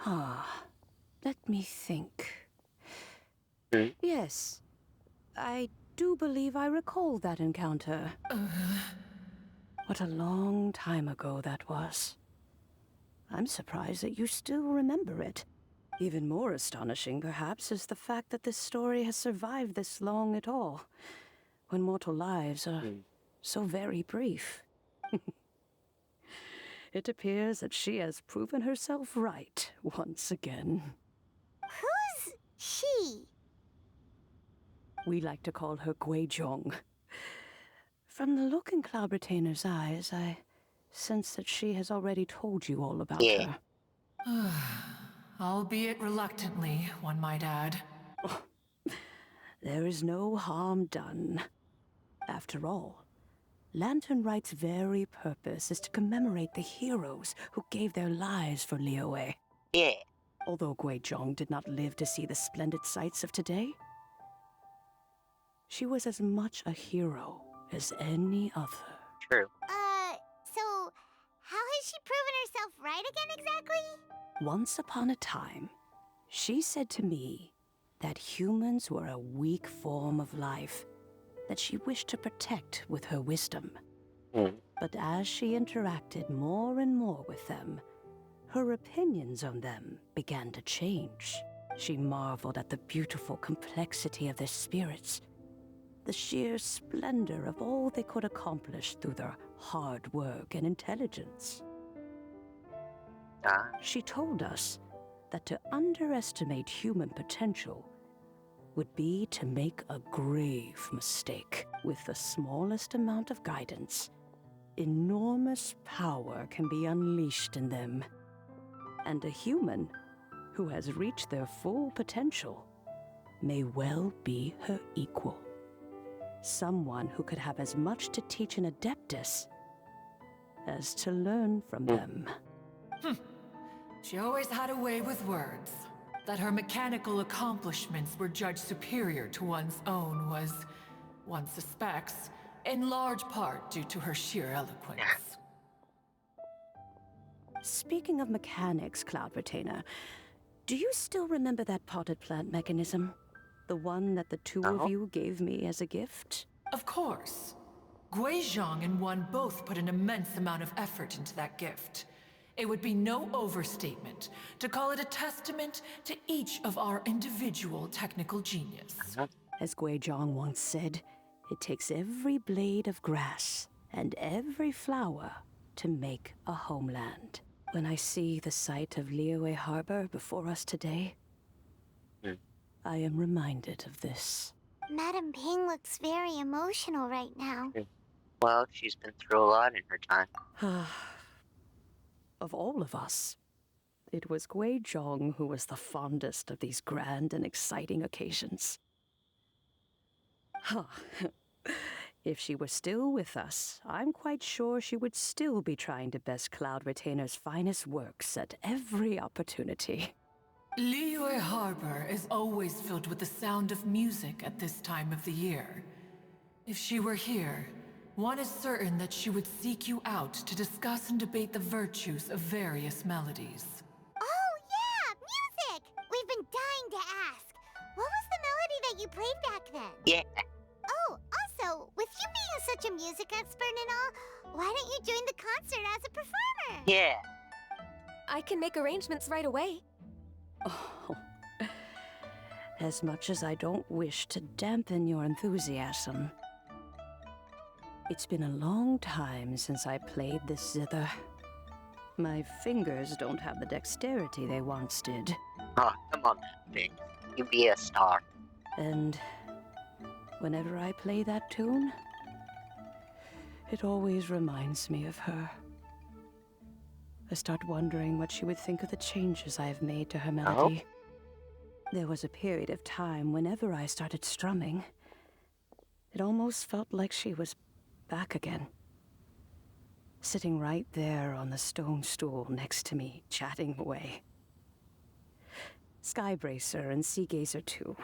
Ah, let me think. Hmm? Yes, I do believe I recall that encounter. What a long time ago that was. I'm surprised that you still remember it. Even more astonishing, perhaps, is the fact that this story has survived this long at all, when mortal lives are so very brief. It appears that she has proven herself right once again. Who's she? We like to call her Guizhong. From the look in Cloud Retainer's eyes, I sense that she has already told you all about her. Albeit reluctantly, one might add. There is no harm done. After all, Lantern Rite's very purpose is to commemorate the heroes who gave their lives for Liyue. Yeah. Although Guizhong did not live to see the splendid sights of today, she was as much a hero as any other. True. So how has she proven herself right again exactly? Once upon a time, she said to me that humans were a weak form of life that she wished to protect with her wisdom. But as she interacted more and more with them, her opinions on them began to change. She marveled at the beautiful complexity of their spirits, the sheer splendor of all they could accomplish through their hard work and intelligence. She told us that to underestimate human potential would be to make a grave mistake. With the smallest amount of guidance, enormous power can be unleashed in them. And a human who has reached their full potential may well be her equal. Someone who could have as much to teach an adeptus as to learn from them. She always had a way with words. That her mechanical accomplishments were judged superior to one's own was, one suspects, in large part due to her sheer eloquence. Speaking of mechanics, Cloud Retainer, do you still remember that potted plant mechanism? The one that the two of you gave me as a gift? Of course. Gui Zhang and One both put an immense amount of effort into that gift. It would be no overstatement to call it a testament to each of our individual technical genius. As Gui Zhang once said, it takes every blade of grass and every flower to make a homeland. When I see the sight of Liyue Harbor before us today, I am reminded of this. Madam Ping looks very emotional right now. Well, she's been through a lot in her time. Of all of us, it was Gui Zhang who was the fondest of these grand and exciting occasions. If she were still with us, I'm quite sure she would still be trying to best Cloud Retainer's finest works at every opportunity. Liyue Harbor is always filled with the sound of music at this time of the year. If she were here, one is certain that she would seek you out to discuss and debate the virtues of various melodies. Oh, yeah! Music! We've been dying to ask. What was the melody that you played back then? Yeah. Oh, also, with you being such a music expert and all, why don't you join the concert as a performer? Yeah. I can make arrangements right away. Oh, as much as I don't wish to dampen your enthusiasm, it's been a long time since I played this zither. My fingers don't have the dexterity they once did. Oh, come on, Big. You be a star. And whenever I play that tune, it always reminds me of her. I start wondering what she would think of the changes I have made to her melody. There was a period of time whenever I started strumming, it almost felt like she was back again. Sitting right there on the stone stool next to me, chatting away. Skybracer and Seagazer too,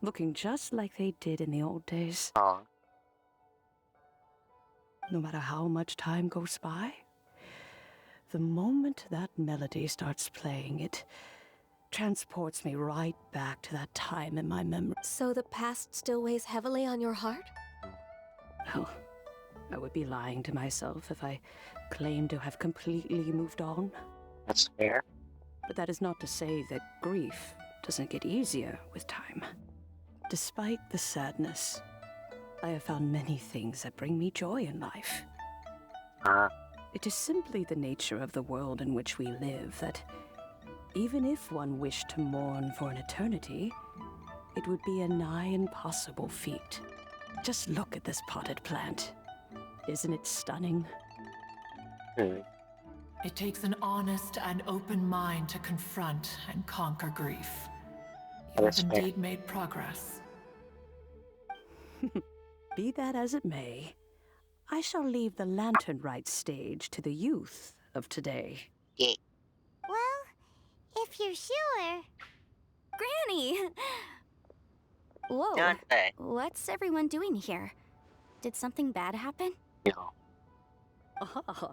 looking just like they did in the old days. Oh. No matter how much time goes by, the moment that melody starts playing, it transports me right back to that time in my memory. So the past still weighs heavily on your heart? Well, I would be lying to myself if I claimed to have completely moved on. That's fair. But that is not to say that grief doesn't get easier with time. Despite the sadness, I have found many things that bring me joy in life. It is simply the nature of the world in which we live that even if one wished to mourn for an eternity, it would be a nigh impossible feat. Just look at this potted plant. Isn't it stunning? It takes an honest and open mind to confront and conquer grief. You have indeed made progress. Be that as it may, I shall leave the lantern rite stage to the youth of today. Yeah. Well, if you're sure. Granny! Whoa. Yanfei. What's everyone doing here? Did something bad happen? No. Ah,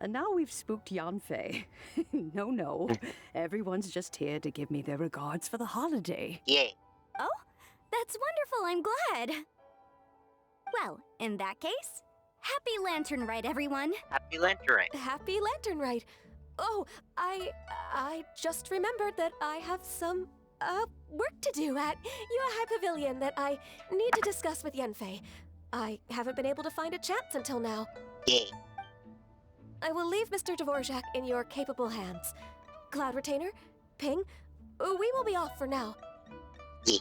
and now we've spooked Yanfei. No. Everyone's just here to give me their regards for the holiday. Yeah. Oh, that's wonderful. I'm glad. Well, in that case, happy Lantern Rite, everyone. Happy Lantern. Happy Lantern Rite. Oh, I just remembered that I have some, work to do at Yuehai Pavilion that I need to discuss with Yanfei. I haven't been able to find a chance until now. Yeah. I will leave Mr. Dvorak in your capable hands. Cloud Retainer, Ping, we will be off for now. Yeah.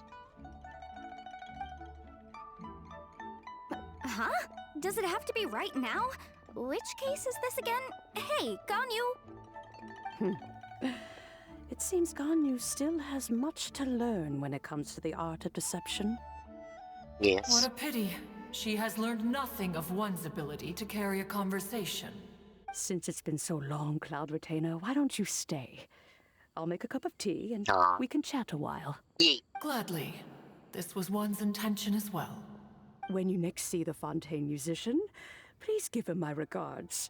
Huh? Does it have to be right now? Which case is this again? Hey, Ganyu! It seems Ganyu still has much to learn when it comes to the art of deception. What Yes. a pity. She has learned nothing of one's ability to carry a conversation. Since it's been so long, Cloud Retainer, why don't you stay? I'll make a cup of tea and Aw. we can chat a while. Yeet. Gladly. This was one's intention as well. When you next see the Fontaine musician, please give him my regards.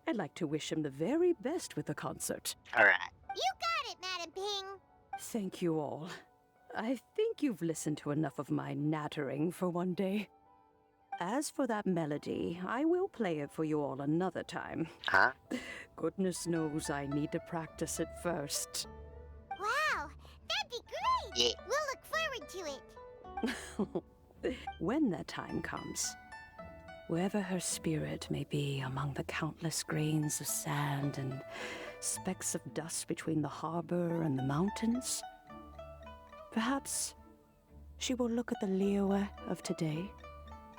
I'd like to wish him the very best with the concert. Alright. You got it, Madam Ping. Thank you all. I think you've listened to enough of my nattering for one day. As for that melody, I will play it for you all another time. Huh? Goodness knows I need to practice it first. Wow, that'd be great. Yeah. We'll look forward to it. When that time comes, wherever her spirit may be among the countless grains of sand and specks of dust between the harbor and the mountains, perhaps she will look at the Liyue of today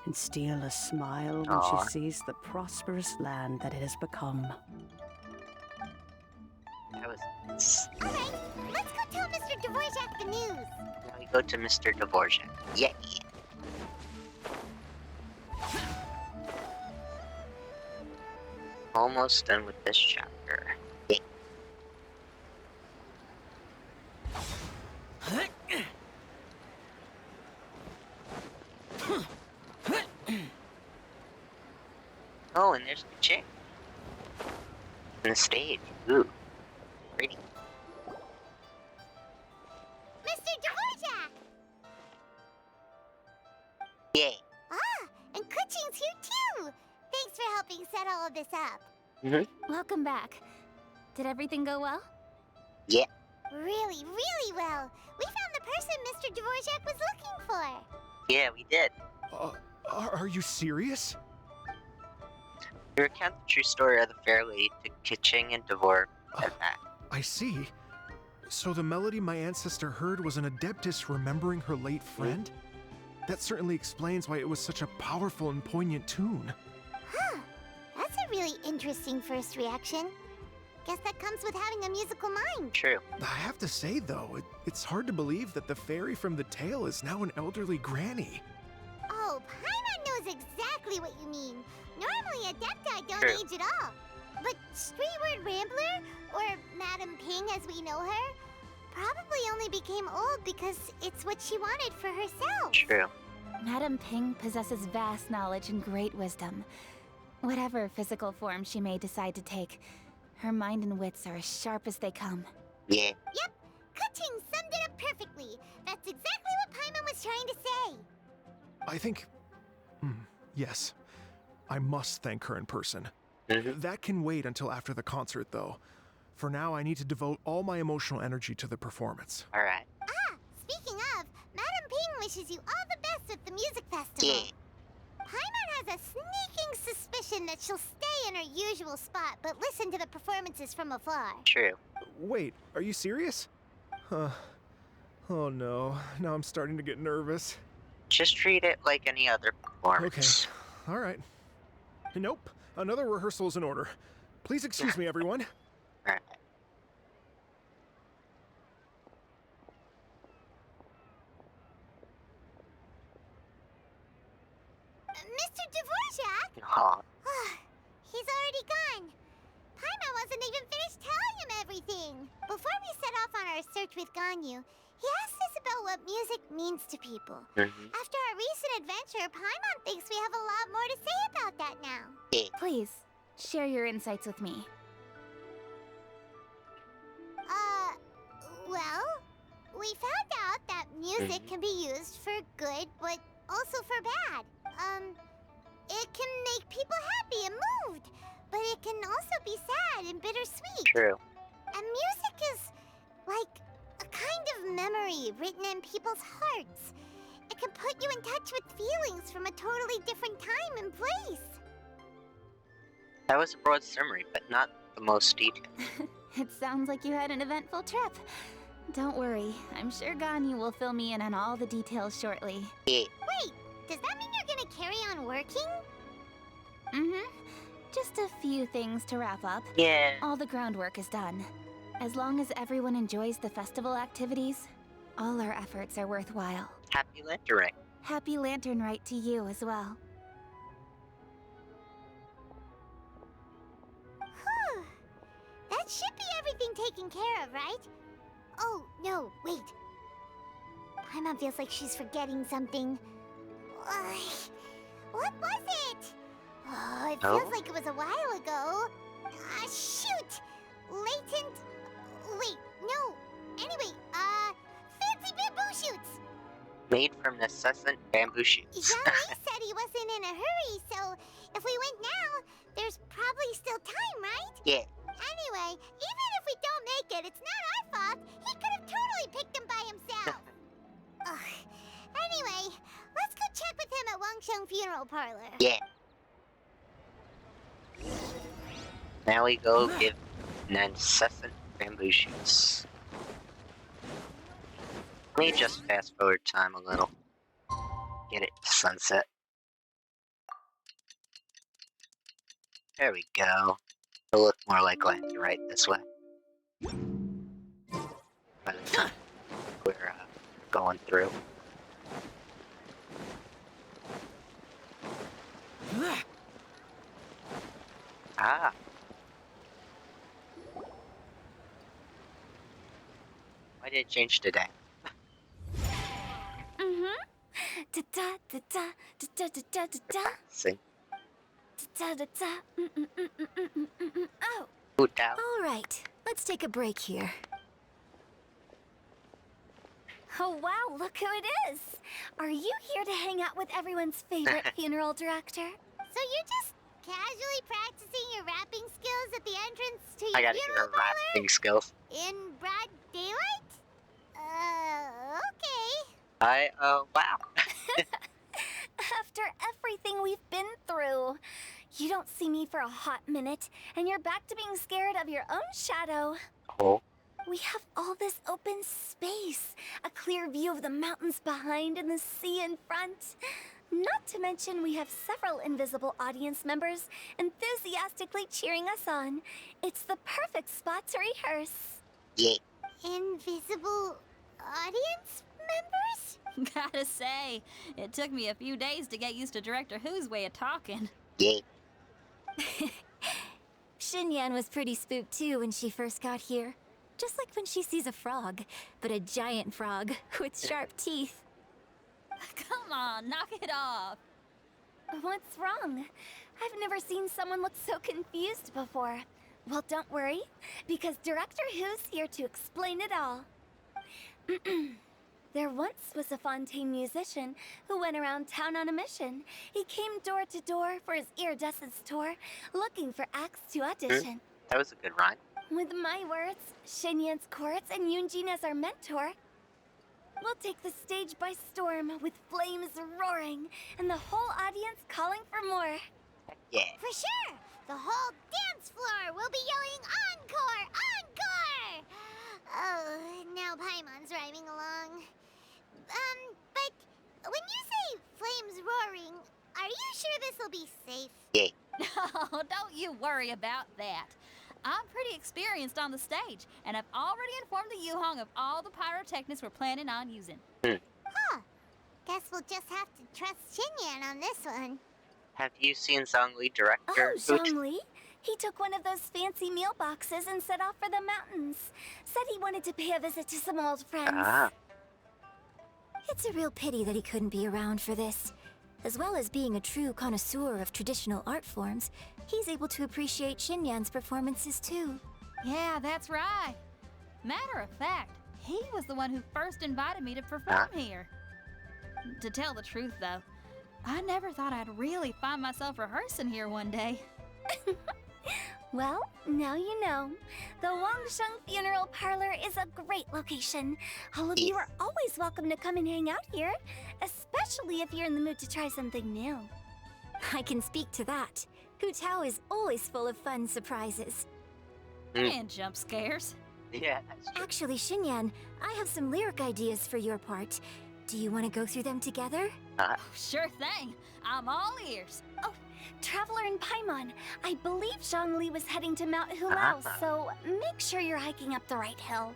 and steal a smile when Aw. she sees the prosperous land that it has become. That was. All right, let's go tell Mr. Dvorak the news. Now we go to Mr. Dvorak. Yeah. Almost done with this chapter. Yeah. Oh, and there's the chick. And the stage. Ooh. Pretty. Mr. Dvorak! Yay. Ah, and Kuching's here too. Thanks for helping set all of this up. Welcome back. Did everything go well? Yeah. Really, really well. We found the person Mr. Dvorak was looking for. Yeah, we did. Are you serious? We recount the true story of the fair lady to Kitching and Devor and that. I see. So the melody my ancestor heard was an adeptus remembering her late friend? That certainly explains why it was such a powerful and poignant tune. Huh. That's a really interesting first reaction. Guess that comes with having a musical mind. True. I have to say, though, it's hard to believe that the fairy from the tale is now an elderly granny. Oh, Paimon knows exactly what you mean. Normally, Adepti don't True. age at all. But Streetward Rambler, or Madam Ping as we know her, probably only became old because it's what she wanted for herself. True. Madam Ping possesses vast knowledge and great wisdom. Whatever physical form she may decide to take, her mind and wits are as sharp as they come. Yeah. Yep, Kuching summed it up perfectly. That's exactly what Paimon was trying to say. I think. Yes. I must thank her in person. Mhm. That can wait until after the concert, though. For now, I need to devote all my emotional energy to the performance. Alright. Ah, speaking of, Madam Ping wishes you all the best at the music festival. Yeah. Paimon has a sneaking suspicion that she'll stay in her usual spot, but listen to the performances from afar. True. Wait, are you serious? Huh. Oh no, now I'm starting to get nervous. Just treat it like any other performance. Okay, alright. Nope, another rehearsal is in order. Please excuse me, everyone. Alright. Mr. Dvorak? Aw. He's already gone. Paimon wasn't even finished telling him everything. Before we set off on our search with Ganyu, he asked us about what music means to people. Mhm. After our recent adventure, Paimon thinks we have a lot more to say about that now. Yeah. Please, share your insights with me. Well, we found out that music can be used for good, but also for bad. It can make people happy and moved, but it can also be sad and bittersweet. True. And music is like a kind of memory written in people's hearts. It can put you in touch with feelings from a totally different time and place. That was a broad summary, but not the most detailed. It sounds like you had an eventful trip. Don't worry, I'm sure Ganyu will fill me in on all the details shortly. Yeah. Wait, Does that mean you're gonna carry on working? Mm-hmm. Just a few things to wrap up. Yeah. All the groundwork is done. As long as everyone enjoys the festival activities, all our efforts are worthwhile. Happy Lantern. Happy Lantern Rite to you as well. Whew. That should be everything taken care of, right? Oh, no, wait. Paimon feels like she's forgetting something. What was it? Oh, it feels like it was a while ago. Ah, shoot! Latent... Wait, no. Anyway, fancy bamboo shoots! Made from necessant bamboo shoots. Xiaoyi said he wasn't in a hurry, so if we went now, there's probably still time, right? Yeah. Anyway, even if we don't make it, it's not our fault. He could have totally picked them by himself. Ugh. Anyway, let's go check with him at Wangsheng Funeral Parlor. Yeah. Now we go give incessant bamboo shoots. Let me just fast forward time a little. Get it to sunset. There we go. It'll look more like Lantern right this way. By the time we're going through. Ah. Why did it change today? Mm-hmm. Da-da-da-da, da-da-da-da-da. See? Da-da-da. Oh. Ooh, down. All right, let's take a break here. Oh, wow, look who it is. Are you here to hang out with everyone's favorite funeral director? So you're just casually practicing your rapping skills at the entrance to your I gotta funeral get her rapping skills. in broad daylight? Okay. Wow. After everything we've been through, you don't see me for a hot minute, and you're back to being scared of your own shadow. Oh. We have all this open space, a clear view of the mountains behind and the sea in front. Not to mention we have several invisible audience members enthusiastically cheering us on. It's the perfect spot to rehearse. Yeah. Invisible audience members? Gotta say, it took me a few days to get used to Director Who's way of talking. Yeah. Xinyan was pretty spooked too when she first got here. Just like when she sees a frog, but a giant frog with sharp teeth. Come on, knock it off. What's wrong? I've never seen someone look so confused before. Well, don't worry, because Director Who's here to explain it all. There once was a Fontaine musician who went around town on a mission. He came door to door for his iridescence tour, looking for acts to audition. That was a good rhyme. With my words, Shenyan's chorus, and Yunjin as our mentor, we'll take the stage by storm with flames roaring and the whole audience calling for more. Yeah. For sure! The whole dance floor will be yelling encore! Encore! Oh, now Paimon's rhyming along. But when you say flames roaring, are you sure this'll be safe? Yeah. Oh, don't you worry about that. I'm pretty experienced on the stage, and I've already informed the Yuhong of all the pyrotechnics we're planning on using. Huh. Guess we'll just have to trust Xinyan on this one. Have you seen Zhongli director? Oh, Zhongli? He took one of those fancy meal boxes and set off for the mountains. Said he wanted to pay a visit to some old friends. Ah. It's a real pity that he couldn't be around for this. As well as being a true connoisseur of traditional art forms, he's able to appreciate Xinyan's performances too. Yeah, that's right. Matter of fact, he was the one who first invited me to perform here. To tell the truth, though, I never thought I'd really find myself rehearsing here one day. Well, now you know. The Wangsheng Funeral Parlor is a great location. All of you are always welcome to come and hang out here, especially if you're in the mood to try something new. I can speak to that. Hu Tao is always full of fun surprises. And jump scares. Yeah, that's true. Actually, Xinyan, I have some lyric ideas for your part. Do you want to go through them together? Sure thing. I'm all ears. Oh, Traveler in Paimon, I believe Zhongli was heading to Mount Hulao, so make sure you're hiking up the right hill.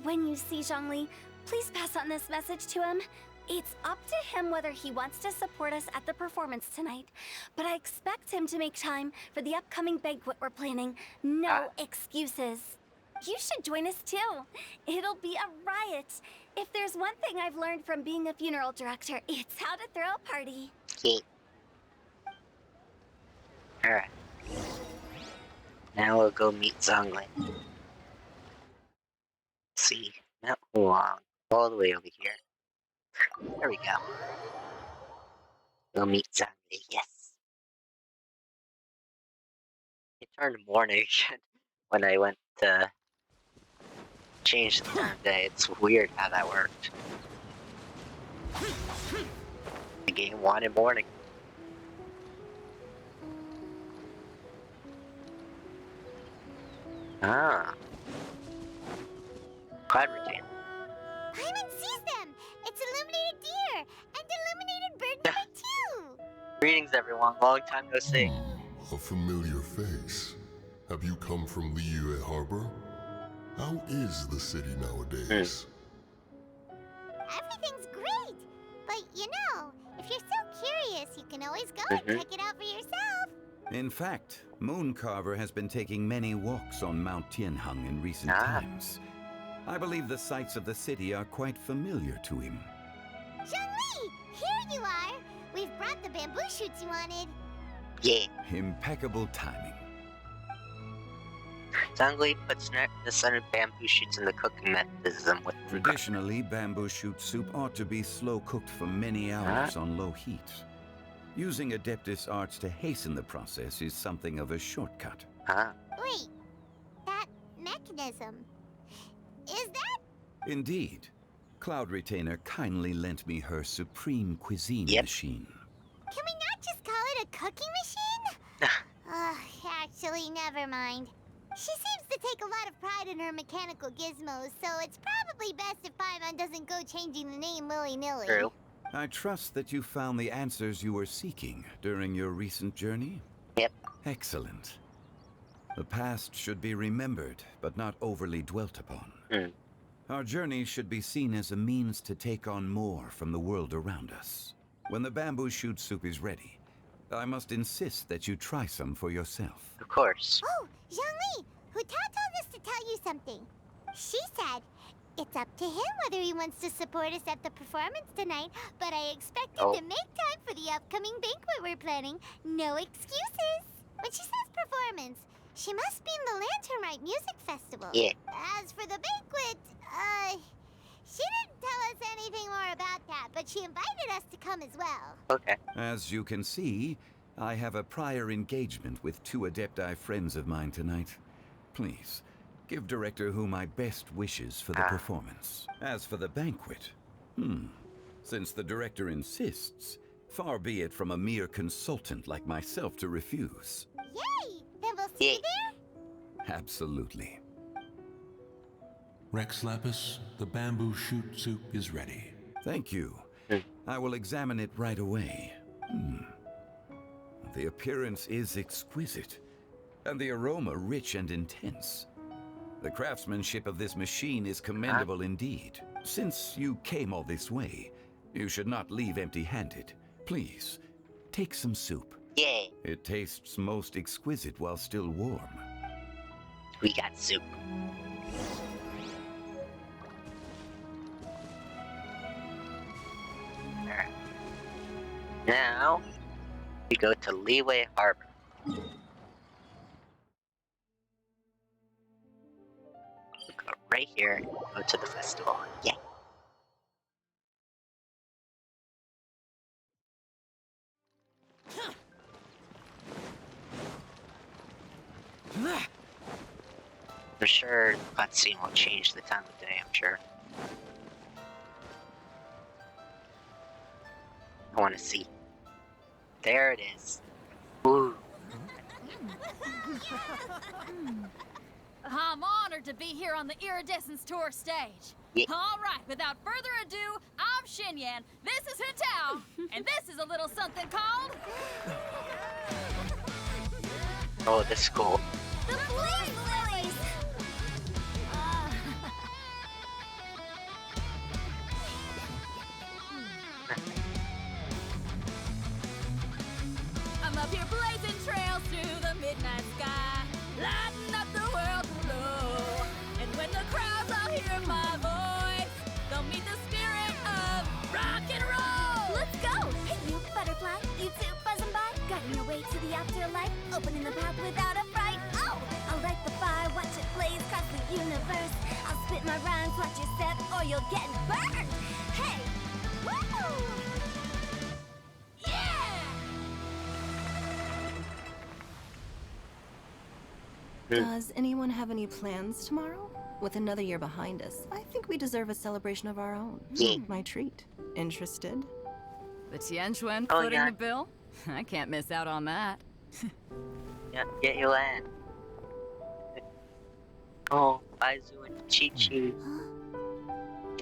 When you see Zhongli, please pass on this message to him. It's up to him whether he wants to support us at the performance tonight, but I expect him to make time for the upcoming banquet we're planning. No excuses. You should join us too. It'll be a riot. If there's one thing I've learned from being a funeral director, it's how to throw a party. Okay. Alright. Now we'll go meet Zhongli. Let's see. Not long. All the way over here. There we go. We'll meet Zhongli, yes. It turned morning when I went to change the time of day. It's weird how that worked. The game wanted morning. Ah. Cloud retain. Paimon sees them! It's illuminated deer! And illuminated bird number 2! Greetings everyone, long time no see. A familiar face. Have you come from Liyue Harbor? How is the city nowadays? Everything's great! But you know, if you're so curious, you can always go and check it out for yourself. In fact, Mooncarver has been taking many walks on Mount Tianheng in recent times. I believe the sights of the city are quite familiar to him. Zhongli! Here you are! We've brought the bamboo shoots you wanted. Yeah. Impeccable timing. Zhongli puts the center bamboo shoots in the cooking mechanism with Traditionally, bamboo shoot soup ought to be slow cooked for many hours on low heat. Using Adeptus arts to hasten the process is something of a shortcut. Wait, that mechanism, is that? Indeed. Cloud Retainer kindly lent me her supreme cuisine machine. Can we not just call it a cooking machine? Actually, never mind. She seems to take a lot of pride in her mechanical gizmos, so it's probably best if Paimon doesn't go changing the name willy-nilly. True. I trust that you found the answers you were seeking during your recent journey? Yep. Excellent. The past should be remembered, but not overly dwelt upon. Our journey should be seen as a means to take on more from the world around us. When the bamboo shoot soup is ready, I must insist that you try some for yourself. Of course. Oh, Zhongli! Hu Tao told us to tell you something. She said, it's up to him whether he wants to support us at the performance tonight, but I expect him to make time for the upcoming banquet we're planning. No excuses. When she says performance, she must mean the Lantern Rite Music Festival. Yeah. As for the banquet, she didn't tell us anything more about that, but she invited us to come as well. Okay. As you can see, I have a prior engagement with 2 Adepti friends of mine tonight. Please, give Director Hu my best wishes for the performance. As for the banquet, since the Director insists, far be it from a mere consultant like myself to refuse. Yay! Then we'll see you there? Absolutely. Rex Lapis, the bamboo shoot soup is ready. Thank you. I will examine it right away. The appearance is exquisite, and the aroma rich and intense. The craftsmanship of this machine is commendable indeed. Since you came all this way, you should not leave empty-handed. Please, take some soup. Yeah. It tastes most exquisite while still warm. We got soup. Alright. Now, we go to Liyue Harbor. We'll go right here and go to the festival. Yeah. I'm sure the cutscene will change the time of day, I'm sure. I want to see. There it is. Ooh. I'm honored to be here on the Iridescence Tour stage. Yeah. All right, without further ado, I'll I'm Shinyan. This is Hutao. And this is a little something called... Oh, this is cool. The Blaze Lilies! I'm up here blazing trails through the midnight sky, lighting up the world below. And when the crowds all hear my voice, they'll meet the spirit of rock and roll. Let's go! Hey, you butterfly, you two buzzing by, guiding your way to the afterlife, opening the path without a fright. Oh, I'll light the fire, watch it blaze across the universe. I'll spit my rhymes, watch your step, or you'll get burned. Hey, woo! Does anyone have any plans tomorrow? With another year behind us, I think we deserve a celebration of our own. My treat. Interested? The Tianquan Oh, footing yeah. the bill? I can't miss out on that. Yeah, get your land. Oh, Baizu and Chi-Chi.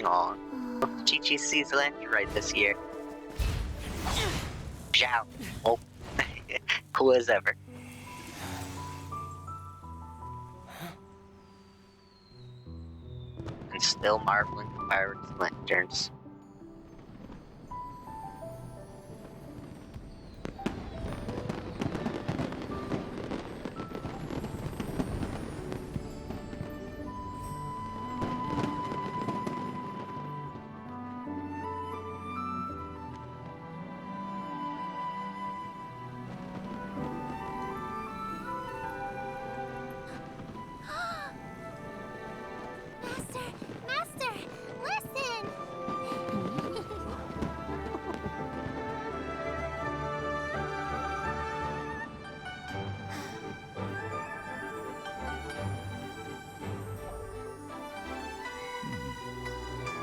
Aw, hope Chi-Chi sees Landurite this year. Zhao. Oh, cool as ever. And still marveling at pirates' lanterns. Master, listen!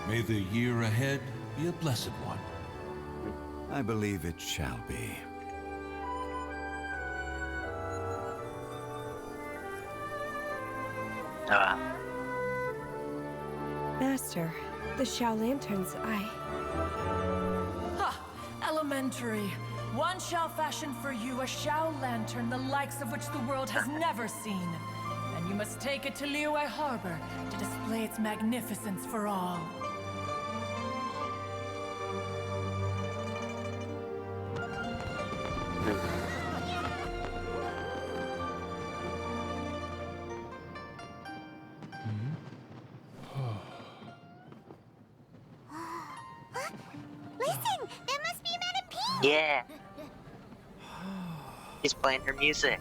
May the year ahead be a blessed one. I believe it shall be. Master, the Shao Lanterns, Ha! Elementary. One shall fashion for you a Shao lantern the likes of which the world has never seen. And you must take it to Liyue Harbor to display its magnificence for all. Listen, that must be Madame P! Yeah. He's playing her music.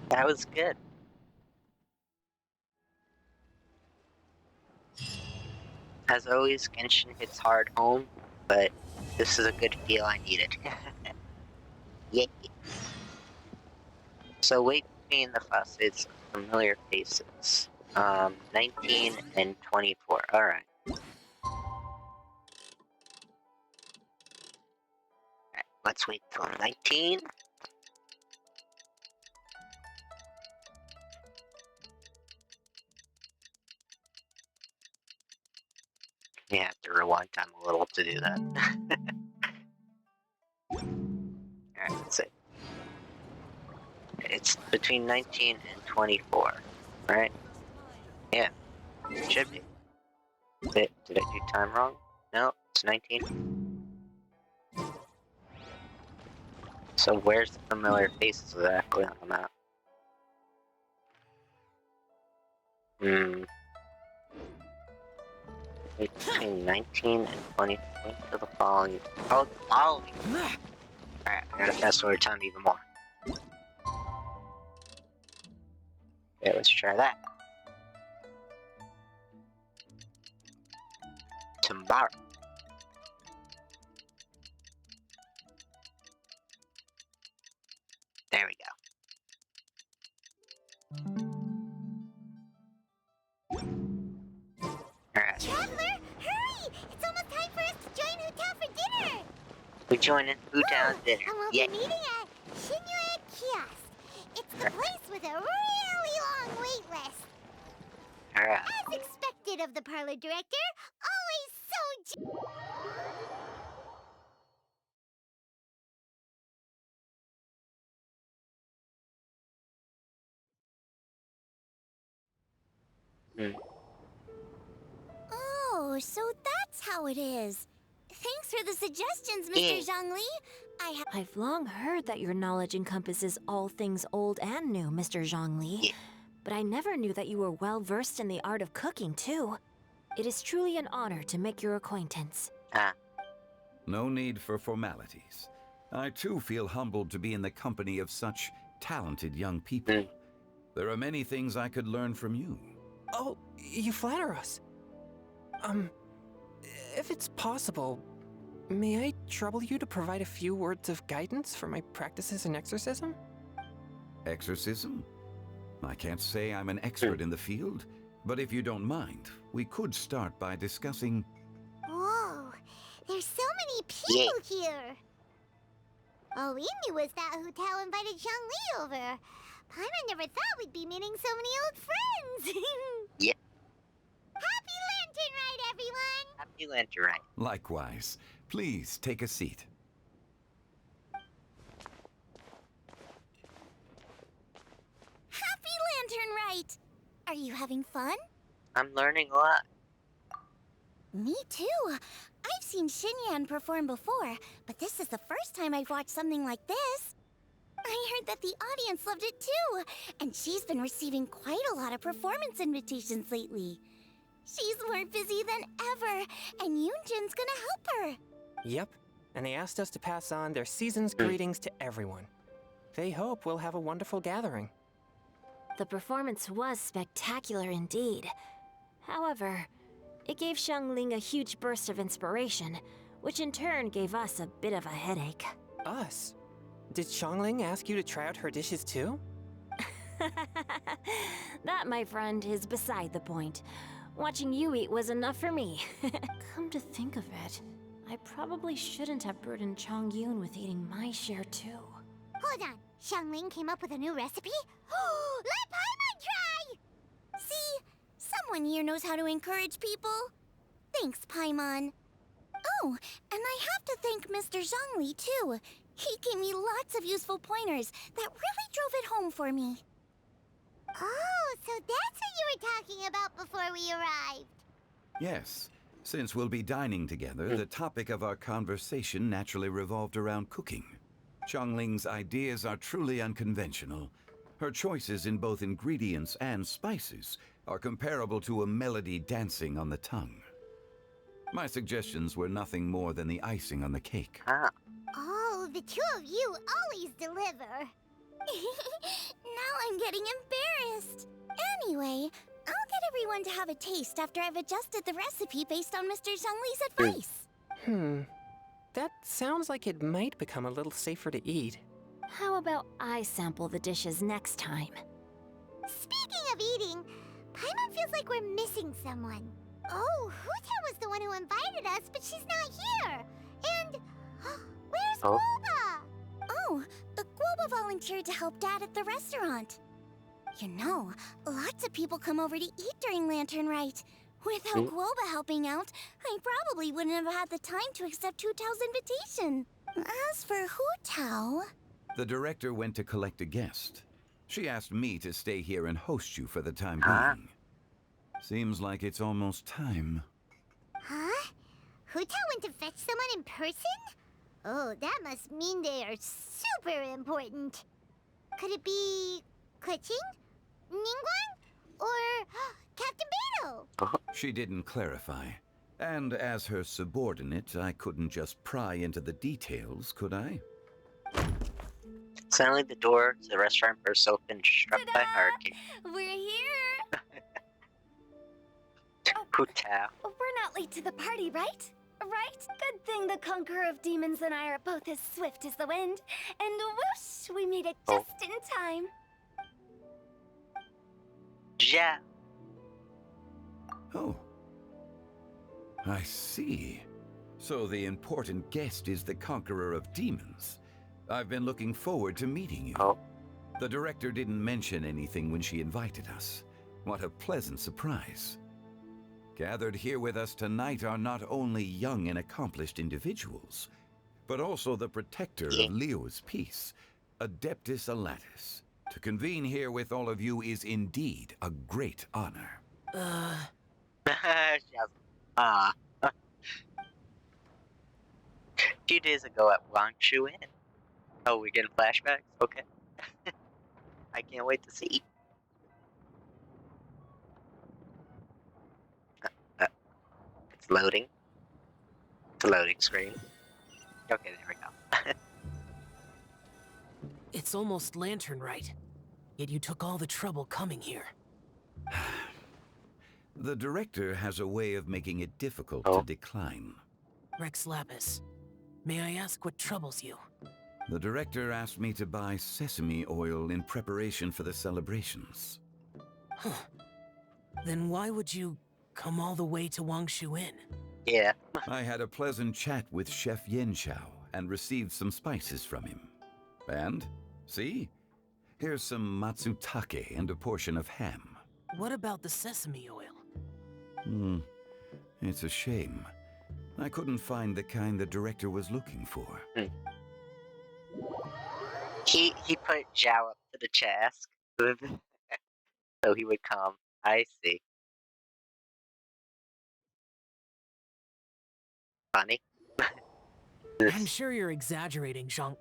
That was good. As always, Genshin hits hard home, but this is a good feel I needed. Yay. So wait between the facets of familiar faces. 19 and 24. Alright. Let's wait till 19. You have to rewind time a little to do that. Alright, let's see. It's between 19 and 24, right? Yeah, it should be. Did I do time wrong? No, it's 19. So where's the familiar faces exactly on the map? Between 19 and 20 to the following. Oh, the following! Alright, I gotta fast forward time even more. Okay, let's try that. tomorrow. There we go. Alright. Traveler, hurry! It's almost time for us to join Hotel for dinner! We joining Hotel dinner. And we'll Yeah. be meeting at Shinue Kiosk. It's the place with a really long wait list. Alright. As expected of the parlor director, always so Oh, so that's how it is. Thanks for the suggestions, Mr. Zhongli. I've long heard that your knowledge encompasses all things old and new, Mr. Zhongli. But I never knew that you were well versed in the art of cooking, too. It is truly an honor to make your acquaintance. No need for formalities. I too feel humbled to be in the company of such talented young people. There are many things I could learn from you. Oh, you flatter us. If it's possible, may I trouble you to provide a few words of guidance for my practices in exorcism? Exorcism? I can't say I'm an expert in the field, but if you don't mind, we could start by discussing... Whoa, there's so many people here. All we knew was that Hotel invited Zhongli over. Paimon never thought we'd be meeting so many old friends. Yeah. Happy Lantern Rite, everyone! Happy Lantern Rite. Likewise. Please take a seat. Happy Lantern Rite! Are you having fun? I'm learning a lot. Me too. I've seen Xinyan perform before, but this is the first time I've watched something like this. I heard that the audience loved it too, and she's been receiving quite a lot of performance invitations lately. She's more busy than ever, and Yoonjin's gonna help her. Yep, and they asked us to pass on their season's greetings to everyone. They hope we'll have a wonderful gathering. The performance was spectacular indeed. However, it gave Xiangling a huge burst of inspiration, which in turn gave us a bit of a headache. Us? Did Xiangling ask you to try out her dishes too? That, my friend, is beside the point. Watching you eat was enough for me. Come to think of it, I probably shouldn't have burdened Chongyun with eating my share too. Hold on, Xiangling came up with a new recipe? Let Paimon try! See? Someone here knows how to encourage people. Thanks, Paimon. Oh, and I have to thank Mr. Zhongli too. He gave me lots of useful pointers that really drove it home for me. Oh, so that's what you were talking about before we arrived. Yes. Since we'll be dining together, the topic of our conversation naturally revolved around cooking. Xiangling's ideas are truly unconventional. Her choices in both ingredients and spices are comparable to a melody dancing on the tongue. My suggestions were nothing more than the icing on the cake. Oh, the two of you always deliver. Now I'm getting embarrassed. Anyway, I'll get everyone to have a taste after I've adjusted the recipe based on Mr. Zhongli's advice. That sounds like it might become a little safer to eat. How about I sample the dishes next time? Speaking of eating, Paimon feels like we're missing someone. Oh, Huta was the one who invited us, but she's not here. And where's Guoba? Oh, Guoba volunteered to help Dad at the restaurant. You know, lots of people come over to eat during Lantern Rite. Without Guoba helping out, I probably wouldn't have had the time to accept Hu Tao's invitation. As for Hu Tao... The director went to collect a guest. She asked me to stay here and host you for the time being. Seems like it's almost time. Huh? Huta went to fetch someone in person? Oh, that must mean they are super important. Could it be Keqing? Ningguang? Or Captain Beto? She didn't clarify. And as her subordinate, I couldn't just pry into the details, could I? Suddenly the door to the restaurant bursts open, struck by a hurricane. We're here! Puta. We're not late to the party, right? Right? Good thing the Conqueror of Demons and I are both as swift as the wind. And whoosh, we made it just in time. Yeah. Oh. I see. So the important guest is the Conqueror of Demons. I've been looking forward to meeting you. Oh. The director didn't mention anything when she invited us. What a pleasant surprise. Gathered here with us tonight are not only young and accomplished individuals, but also the protector of Leo's peace, Adeptus Alatus. To convene here with all of you is indeed a great honor. A few days ago at Wangshu Inn. Oh, we're getting flashbacks? Okay. I can't wait to see. It's loading. It's a loading screen. Okay, there we go. It's almost lantern right. Yet you took all the trouble coming here. The director has a way of making it difficult to decline. Rex Lapis, may I ask what troubles you? The director asked me to buy sesame oil in preparation for the celebrations. Huh. Then why would you come all the way to Wangshu Inn? Yeah. I had a pleasant chat with Chef Yen Chao and received some spices from him. And, see? Here's some matsutake and a portion of ham. What about the sesame oil? It's a shame. I couldn't find the kind the director was looking for. He put Zhao up to the task so he would come. I see. Funny. I'm sure you're exaggerating, Zhang.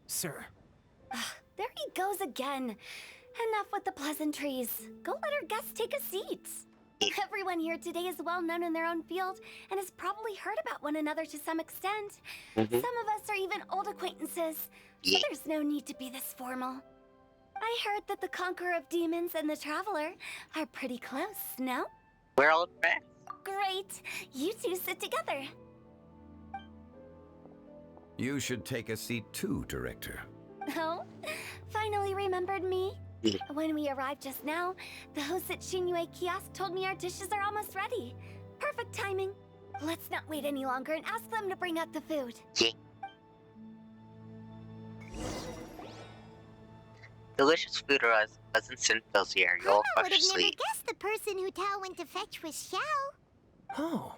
Sir. There he goes again. Enough with the pleasantries. Go let our guests take a seat. Everyone here today is well known in their own field and has probably heard about one another to some extent. Some of us are even old acquaintances, so there's no need to be this formal. I heard that the Conqueror of Demons and the Traveler are pretty close, no? We're old friends. Great. You two sit together. You should take a seat too, Director. Oh? Finally remembered me? When we arrived just now, the host at Shinue Kiosk told me our dishes are almost ready. Perfect timing. Let's not wait any longer and ask them to bring out the food. Delicious food wasn't Synthil's here. You'll I would have never sleep. guessed the person who Tao went to fetch was Xiao. Oh,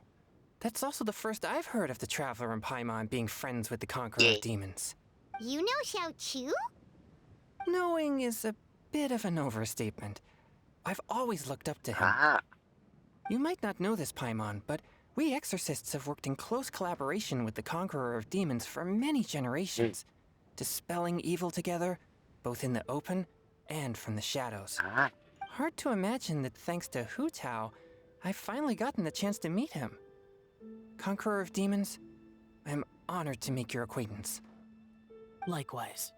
that's also the first I've heard of the Traveler and Paimon being friends with the Conqueror of Demons. You know Xiao Chu? Knowing is a bit of an overstatement. I've always looked up to him. You might not know this, Paimon, but we exorcists have worked in close collaboration with the Conqueror of Demons for many generations, dispelling evil together, both in the open and from the shadows. Hard to imagine that thanks to Hu Tao, I've finally gotten the chance to meet him. Conqueror of Demons, I'm honored to make your acquaintance. Likewise.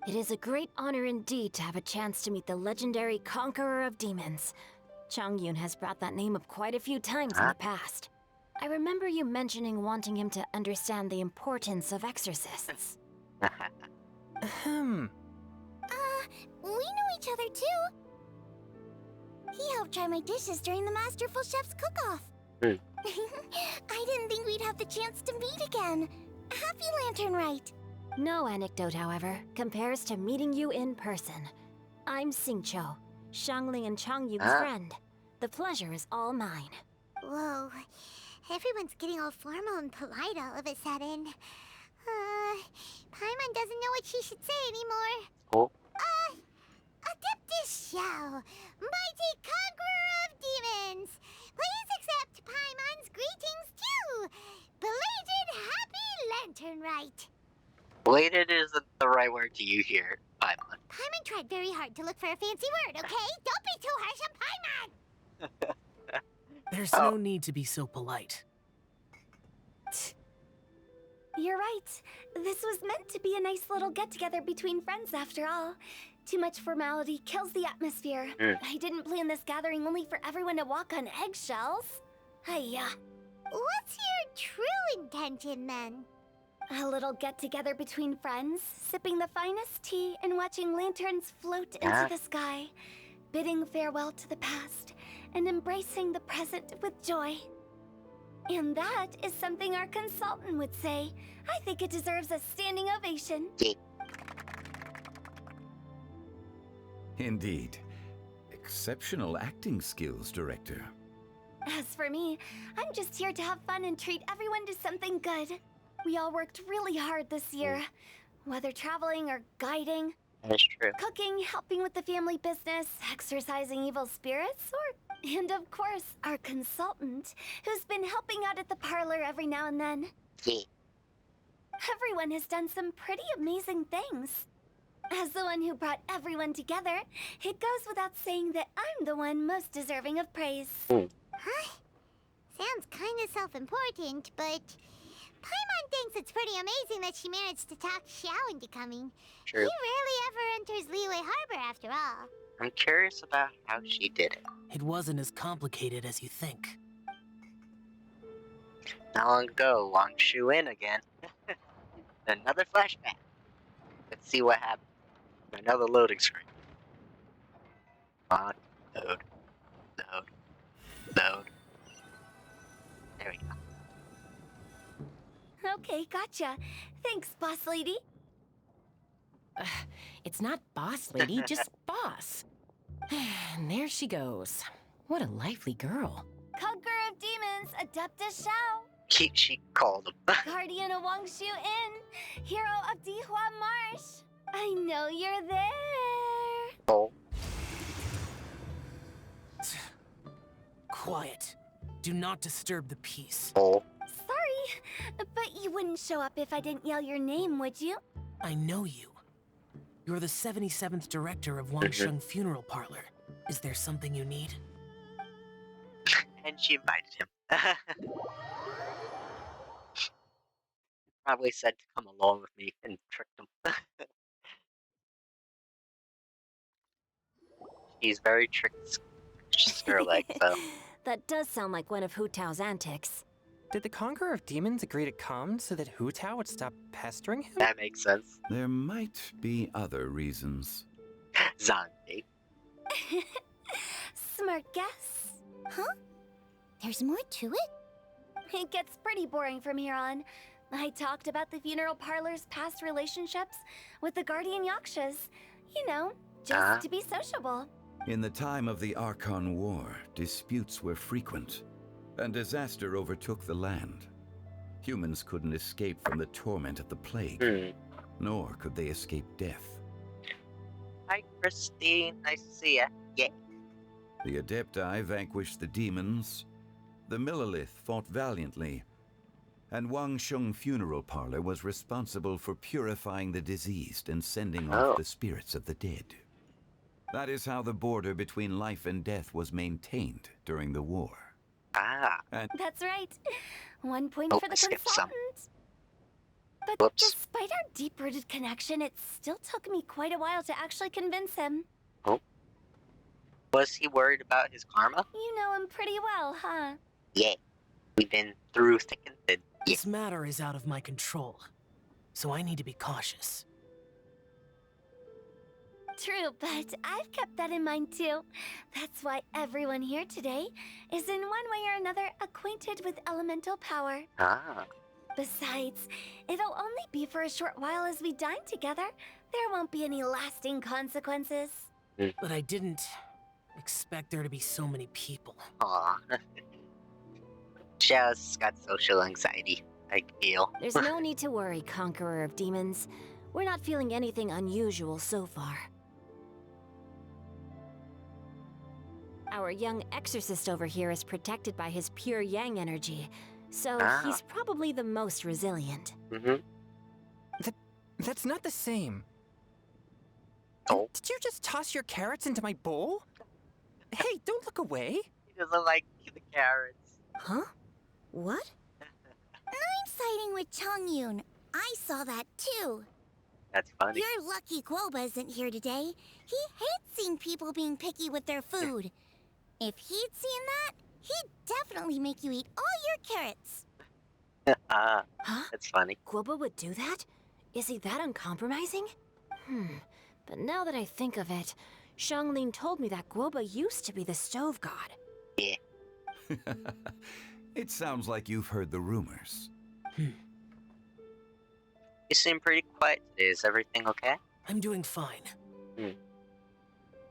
It is a great honor indeed to have a chance to meet the legendary Conqueror of Demons. Chang Yun has brought that name up quite a few times in the past. I remember you mentioning wanting him to understand the importance of exorcists. We know each other too. He helped try my dishes during the Masterful Chef's cook-off. I didn't think we'd have the chance to meet again. Happy Lantern Rite. No anecdote, however, compares to meeting you in person. I'm Xingqiu, Shangling and Chang Yun's friend. The pleasure is all mine. Whoa. Everyone's getting all formal and polite all of a sudden. Paimon doesn't know what she should say anymore. Adeptus Xiao, mighty Conqueror of Demons, please accept Paimon's greetings too. Belated Happy Lantern Rite. Belated isn't the right word to use here, Paimon. Paimon tried very hard to look for a fancy word, okay? Don't be too harsh on Paimon! There's no need to be so polite. You're right. This was meant to be a nice little get-together between friends after all. Too much formality kills the atmosphere. I didn't plan this gathering only for everyone to walk on eggshells. Hiya. What's your true intention, then? A little get-together between friends, sipping the finest tea and watching lanterns float into the sky, bidding farewell to the past and embracing the present with joy. And that is something our consultant would say. I think it deserves a standing ovation. Indeed. Exceptional acting skills, Director. As for me, I'm just here to have fun and treat everyone to something good. We all worked really hard this year, whether traveling or guiding. That's true. Cooking, helping with the family business, exorcising evil spirits, and of course, our consultant, who's been helping out at the parlor every now and then. Everyone has done some pretty amazing things. As the one who brought everyone together, it goes without saying that I'm the one most deserving of praise. Huh? Sounds kind of self-important, but Paimon thinks it's pretty amazing that she managed to talk Xiao into coming. True. He rarely ever enters Liyue Harbor, after all. I'm curious about how she did it. It wasn't as complicated as you think. Not long ago, Wang Shu in again. Another flashback. Let's see what happened. Another loading screen. On, load, load, load. There we go. Okay, gotcha. Thanks, boss lady. It's not boss lady, just boss. And there she goes. What a lively girl. Conqueror of demons, Adeptus Xiao. She called him. Guardian of Wangshu Inn, hero of Dihua Marsh. I know you're there. Oh. Quiet. Do not disturb the peace. Oh. Sorry, but you wouldn't show up if I didn't yell your name, would you? I know you. You're the 77th director of Wangsheng Funeral Parlor. Is there something you need? And she invited him. Probably said to come along with me and tricked him. He's very trickster-like, so. That does sound like one of Hu Tao's antics. Did the Conqueror of Demons agree to come so that Hu Tao would stop pestering him? That makes sense. There might be other reasons. Zombie. Smart guess. Huh? There's more to it? It gets pretty boring from here on. I talked about the funeral parlor's past relationships with the Guardian Yakshas. You know, just to be sociable. In the time of the Archon War, disputes were frequent, and disaster overtook the land. Humans couldn't escape from the torment of the plague, nor could they escape death. Hi, Christine. Nice to see ya. Yeah. The Adepti vanquished the demons, the Millelith fought valiantly, and Wangsheng Funeral Parlor was responsible for purifying the diseased and sending off the spirits of the dead. That is how the border between life and death was maintained during the war. And that's right. 1 point for the consultant. But Whoops. despite our deep-rooted connection, it still took me quite a while to actually convince him. Oh. Was he worried about his karma? You know him pretty well, huh? Yeah. We've been through thick and thin. Yeah. This matter is out of my control, so I need to be cautious. True, but I've kept that in mind too. That's why everyone here today is in one way or another acquainted with elemental power. Besides, it'll only be for a short while as we dine together. There won't be any lasting consequences. But I didn't expect there to be so many people. Aw. Just got social anxiety, I feel. There's no need to worry, Conqueror of Demons. We're not feeling anything unusual so far. Our young exorcist over here is protected by his pure yang energy, so he's probably the most resilient. That's not the same. Did you just toss your carrots into my bowl? Hey, don't look away. He doesn't like the carrots. Huh? What? I'm siding with Chongyun. I saw that too. That's funny. You're lucky Guoba isn't here today. He hates seeing people being picky with their food. If he'd seen that, he'd definitely make you eat all your carrots. Huh? That's funny. Guoba would do that? Is he that uncompromising? But now that I think of it, Xianglin told me that Guoba used to be the stove god. Yeah. It sounds like you've heard the rumors. You seem pretty quiet today. Is everything okay? I'm doing fine.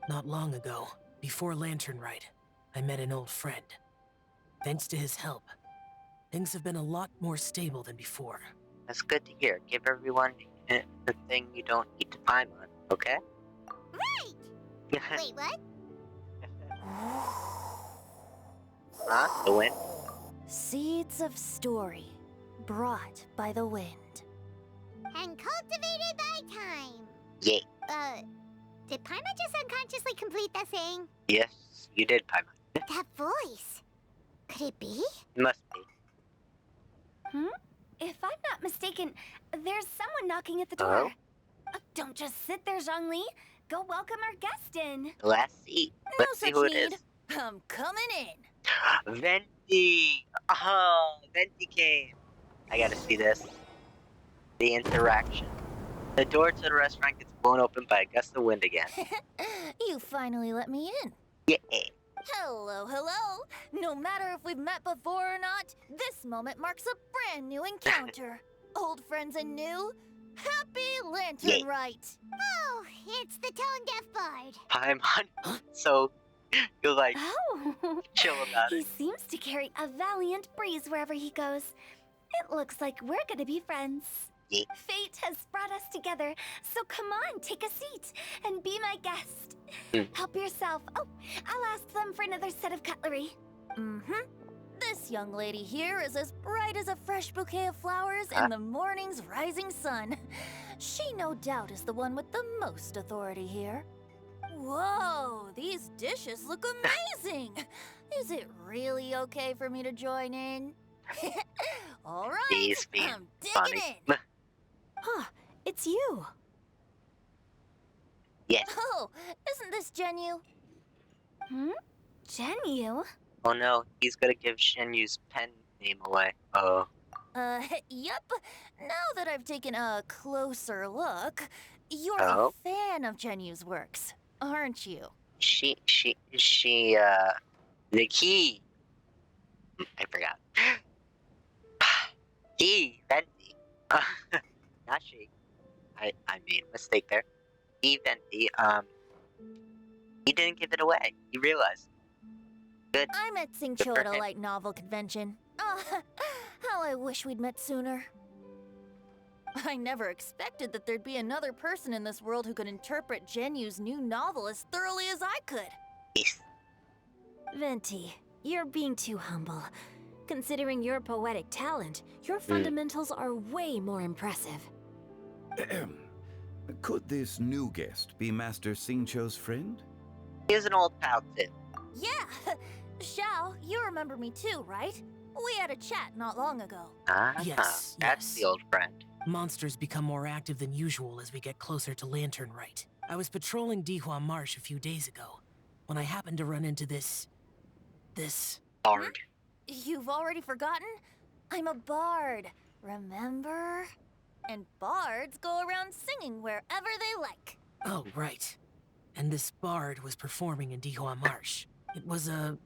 Not long ago, before Lantern Rite, I met an old friend. Thanks to his help, things have been a lot more stable than before. That's good to hear. Give everyone the thing you don't need to climb on, okay? Right! Wait, what? Huh? The wind? Seeds of story, brought by the wind. And cultivated by time. Yeah. Did Paimon just unconsciously complete that saying? Yes, you did, Paimon. That voice. Could it be? Must be. If I'm not mistaken, there's someone knocking at the door. Don't just sit there, Zhongli. Go welcome our guest in. Let's see. Let's see who it is. I'm coming in. Venti! Oh, Venti came. I gotta see this. The interaction. The door to the restaurant gets blown open by a gust of wind again. You finally let me in. Yeah. Hello, hello. No matter if we've met before or not, this moment marks a brand new encounter. Old friends and new. Happy Lantern Rite. Oh, it's the tone-deaf bard. Paimon. So, you're like, chill about He it. seems to carry a valiant breeze wherever he goes. It looks like we're gonna be friends. Yeah. Fate has brought us together, so come on, take a seat and be my guest. Help yourself. Oh, I'll ask them for another set of cutlery. This young lady here is as bright as a fresh bouquet of flowers in the morning's rising sun. She no doubt is the one with the most authority here. Whoa, these dishes look amazing. Is it really okay for me to join in? All right, These being I'm digging funny. in. It's you. Yes. Oh, isn't this Zhenyu? Zhenyu? Oh no, he's gonna give Shenyu's pen name away. Oh. Yep. Now that I've taken a closer look, you're Oh? a fan of Zhenyu's works, aren't you? The key. I forgot. He, Venti. Not she. I made a mistake there. He, Venti, he didn't give it away. He realized. Good. I met Good Xingqiu for at a him. light novel convention. How I wish we'd met sooner. I never expected that there'd be another person in this world who could interpret Zhenyu's new novel as thoroughly as I could. Yes. Venti, you're being too humble. Considering your poetic talent, your fundamentals are way more impressive. Could this new guest be Master Xingqiu's friend? He's an old pal too. Yeah! Xiao, you remember me too, right? We had a chat not long ago. Yes, That's the old friend. Monsters become more active than usual as we get closer to Lantern Rite. I was patrolling Dihua Marsh a few days ago, when I happened to run into this... Bard. You've already forgotten? I'm a bard, remember? And bards go around singing wherever they like. Oh, right. And this bard was performing in Dihua Marsh. It was a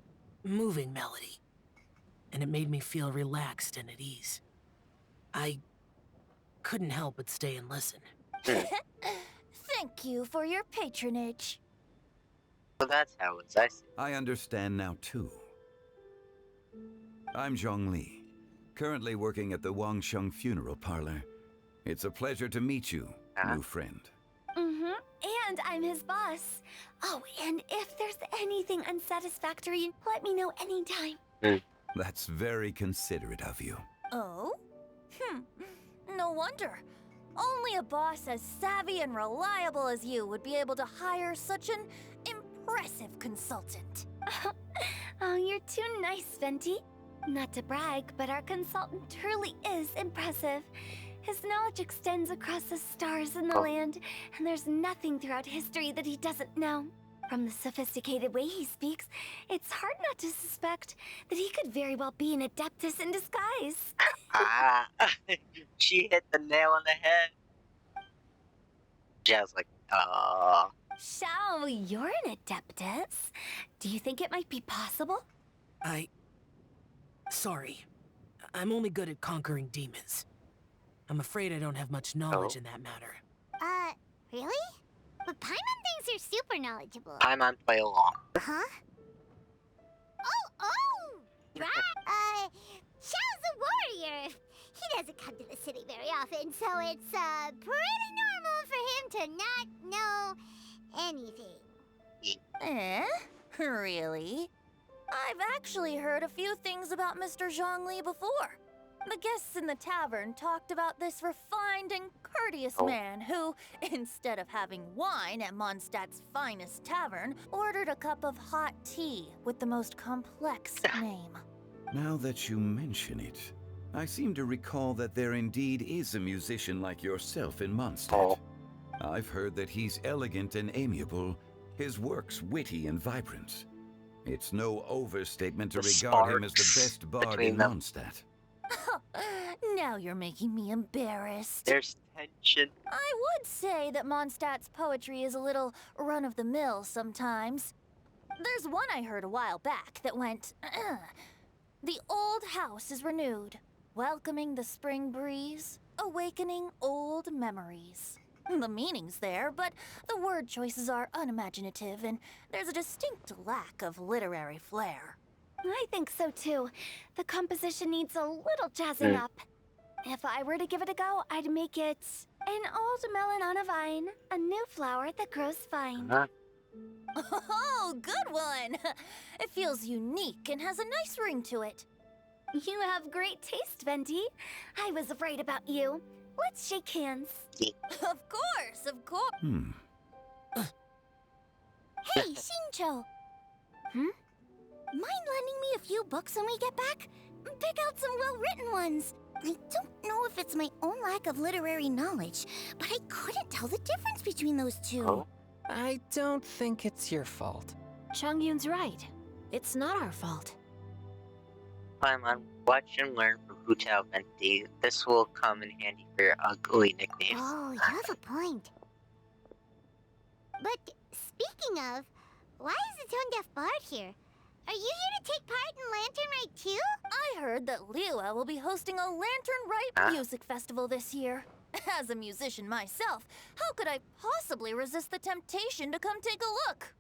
moving melody, and it made me feel relaxed and at ease. I couldn't help but stay and listen. Thank you for your patronage. Well, that's how it's. I see. I understand now, too. I'm Zhongli, currently working at the Wangsheng Funeral Parlor. It's a pleasure to meet you, new friend. And I'm his boss. Oh, and if there's anything unsatisfactory, let me know anytime. That's very considerate of you. Oh? No wonder. Only a boss as savvy and reliable as you would be able to hire such an impressive consultant. Oh, you're too nice, Venti. Not to brag, but our consultant truly is impressive. His knowledge extends across the stars and the land, and there's nothing throughout history that he doesn't know. From the sophisticated way he speaks, it's hard not to suspect that he could very well be an adeptus in disguise. She hit the nail on the head. Jazz like, Shao, you're an adeptus. Do you think it might be possible? Sorry. I'm only good at conquering demons. I'm afraid I don't have much knowledge in that matter. Really? But Paimon thinks you're super knowledgeable. Paimon, play along. Huh? Oh! Right! Xiao's a warrior! He doesn't come to the city very often, so it's, pretty normal for him to not know anything. Really? I've actually heard a few things about Mr. Zhongli before. The guests in the tavern talked about this refined and courteous man who, instead of having wine at Mondstadt's finest tavern, ordered a cup of hot tea with the most complex name. Now that you mention it, I seem to recall that there indeed is a musician like yourself in Mondstadt. I've heard that he's elegant and amiable, his works witty and vibrant. It's no overstatement to regard him as the best bard in Mondstadt. Now you're making me embarrassed. There's tension. I would say that Mondstadt's poetry is a little run-of-the-mill sometimes. There's one I heard a while back that went, The old house is renewed, welcoming the spring breeze, awakening old memories. The meaning's there, but the word choices are unimaginative, and there's a distinct lack of literary flair. I think so too. The composition needs a little jazzing up. If I were to give it a go, I'd make it an old melon on a vine, a new flower that grows fine. Oh, good one! It feels unique and has a nice ring to it. You have great taste, Venti. I was right about you. Let's shake hands. Of course, of course. Hey, Xingqiu. Mind lending me a few books when we get back? Pick out some well-written ones. I don't know if it's my own lack of literary knowledge, but I couldn't tell the difference between those two. I don't think it's your fault. Chongyun's right. It's not our fault. Paimon, watch and learn from Hu Tao Venti. This will come in handy for your ugly nicknames. Oh, you have a point. But speaking of, why is the tone-deaf bard here? Are you here to take part in Lantern Rite too? I heard that Liua will be hosting a Lantern Rite music festival this year. As a musician myself, how could I possibly resist the temptation to come take a look?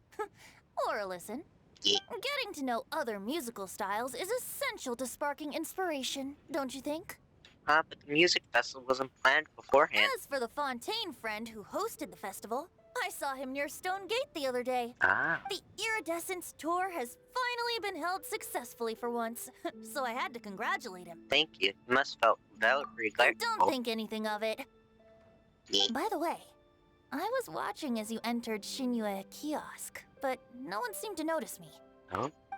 Or listen. Getting to know other musical styles is essential to sparking inspiration, don't you think? But the music festival wasn't planned beforehand. As for the Fontaine friend who hosted the festival, I saw him near Stone Gate the other day. The Iridescence tour has finally been held successfully for once, so I had to congratulate him. Thank you. You must have felt very grateful. Don't think anything of it. By the way, I was watching as you entered Xinyue kiosk, but no one seemed to notice me.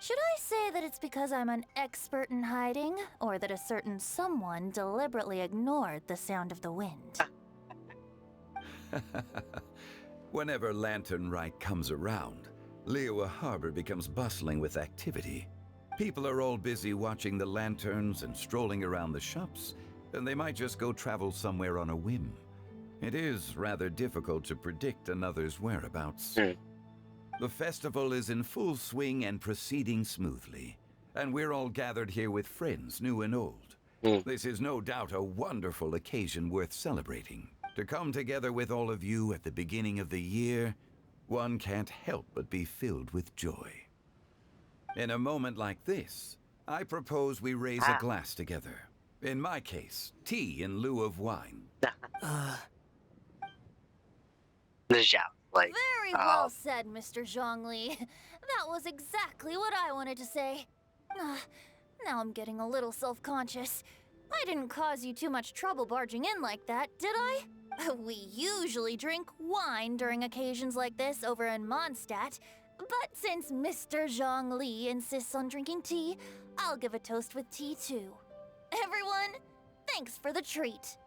Should I say that it's because I'm an expert in hiding, or that a certain someone deliberately ignored the sound of the wind? Whenever Lantern Rite comes around, Liua Harbor becomes bustling with activity. People are all busy watching the lanterns and strolling around the shops, and they might just go travel somewhere on a whim. It is rather difficult to predict another's whereabouts. The festival is in full swing and proceeding smoothly, and we're all gathered here with friends, new and old. This is no doubt a wonderful occasion worth celebrating. To come together with all of you at the beginning of the year, one can't help but be filled with joy. In a moment like this, I propose we raise a glass together. In my case, tea in lieu of wine. Very well said, Mr. Zhongli. That was exactly what I wanted to say. Now I'm getting a little self-conscious. I didn't cause you too much trouble barging in like that, did I? We usually drink wine during occasions like this over in Mondstadt, but since Mr. Zhongli insists on drinking tea, I'll give a toast with tea too. Everyone, thanks for the treat.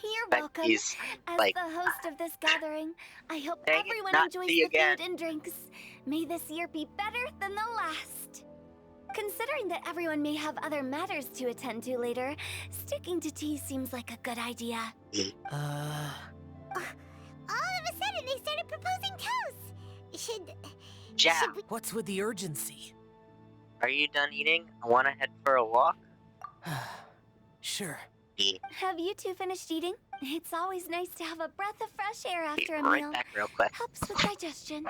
You're But welcome. he's As like, the host of this gathering, I hope dang it, everyone not enjoys see the you again. food and drinks. May this year be better than the last. Considering that everyone may have other matters to attend to later, sticking to tea seems like a good idea. All of a sudden, they started proposing toasts. Jack, What's with the urgency? are you done eating? I want to head for a walk. Sure. Have you two finished eating? It's always nice to have a breath of fresh air after a Right meal. back real quick. Helps with digestion.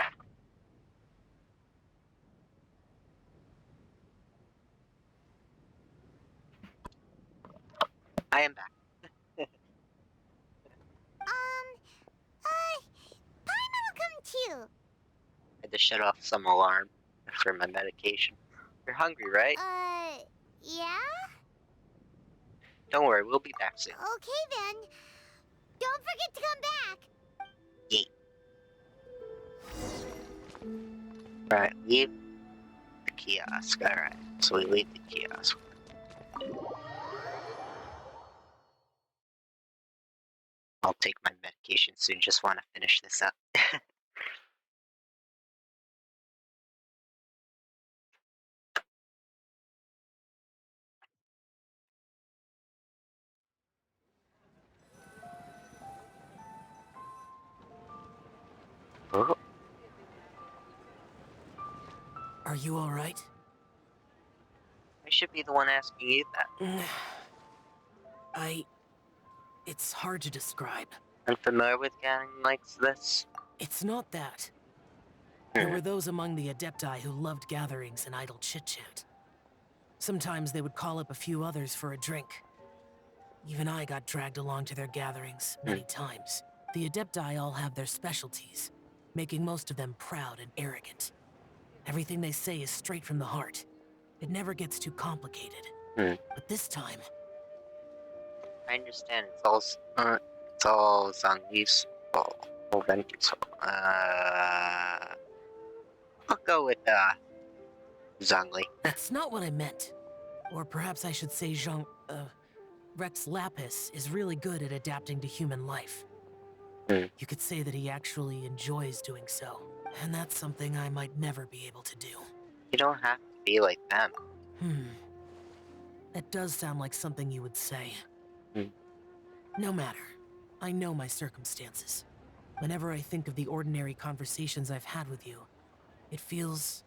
I am back. Paimon will come too. I had to shut off some alarm for my medication. You're hungry, right? Yeah? Don't worry, we'll be back soon. Okay then. Don't forget to come back. Right, leave the kiosk. Alright, so we leave the kiosk. I'll take my medication soon, just want to finish this up. Oh. Are you alright? I should be the one asking you that. It's hard to describe. Unfamiliar with gathering like this? It's not that. There were those among the Adepti who loved gatherings and idle chit-chat. Sometimes they would call up a few others for a drink. Even I got dragged along to their gatherings many times. The Adepti all have their specialties, making most of them proud and arrogant. Everything they say is straight from the heart. It never gets too complicated. But this time... I understand, it's all Zhongli's fault. Oh, Ventu's fault. I'll go with, Zhongli. That's not what I meant. Or perhaps I should say Rex Lapis is really good at adapting to human life. You could say that he actually enjoys doing so. And that's something I might never be able to do. You don't have to be like them. That does sound like something you would say. No matter. I know my circumstances. Whenever I think of the ordinary conversations I've had with you, it feels...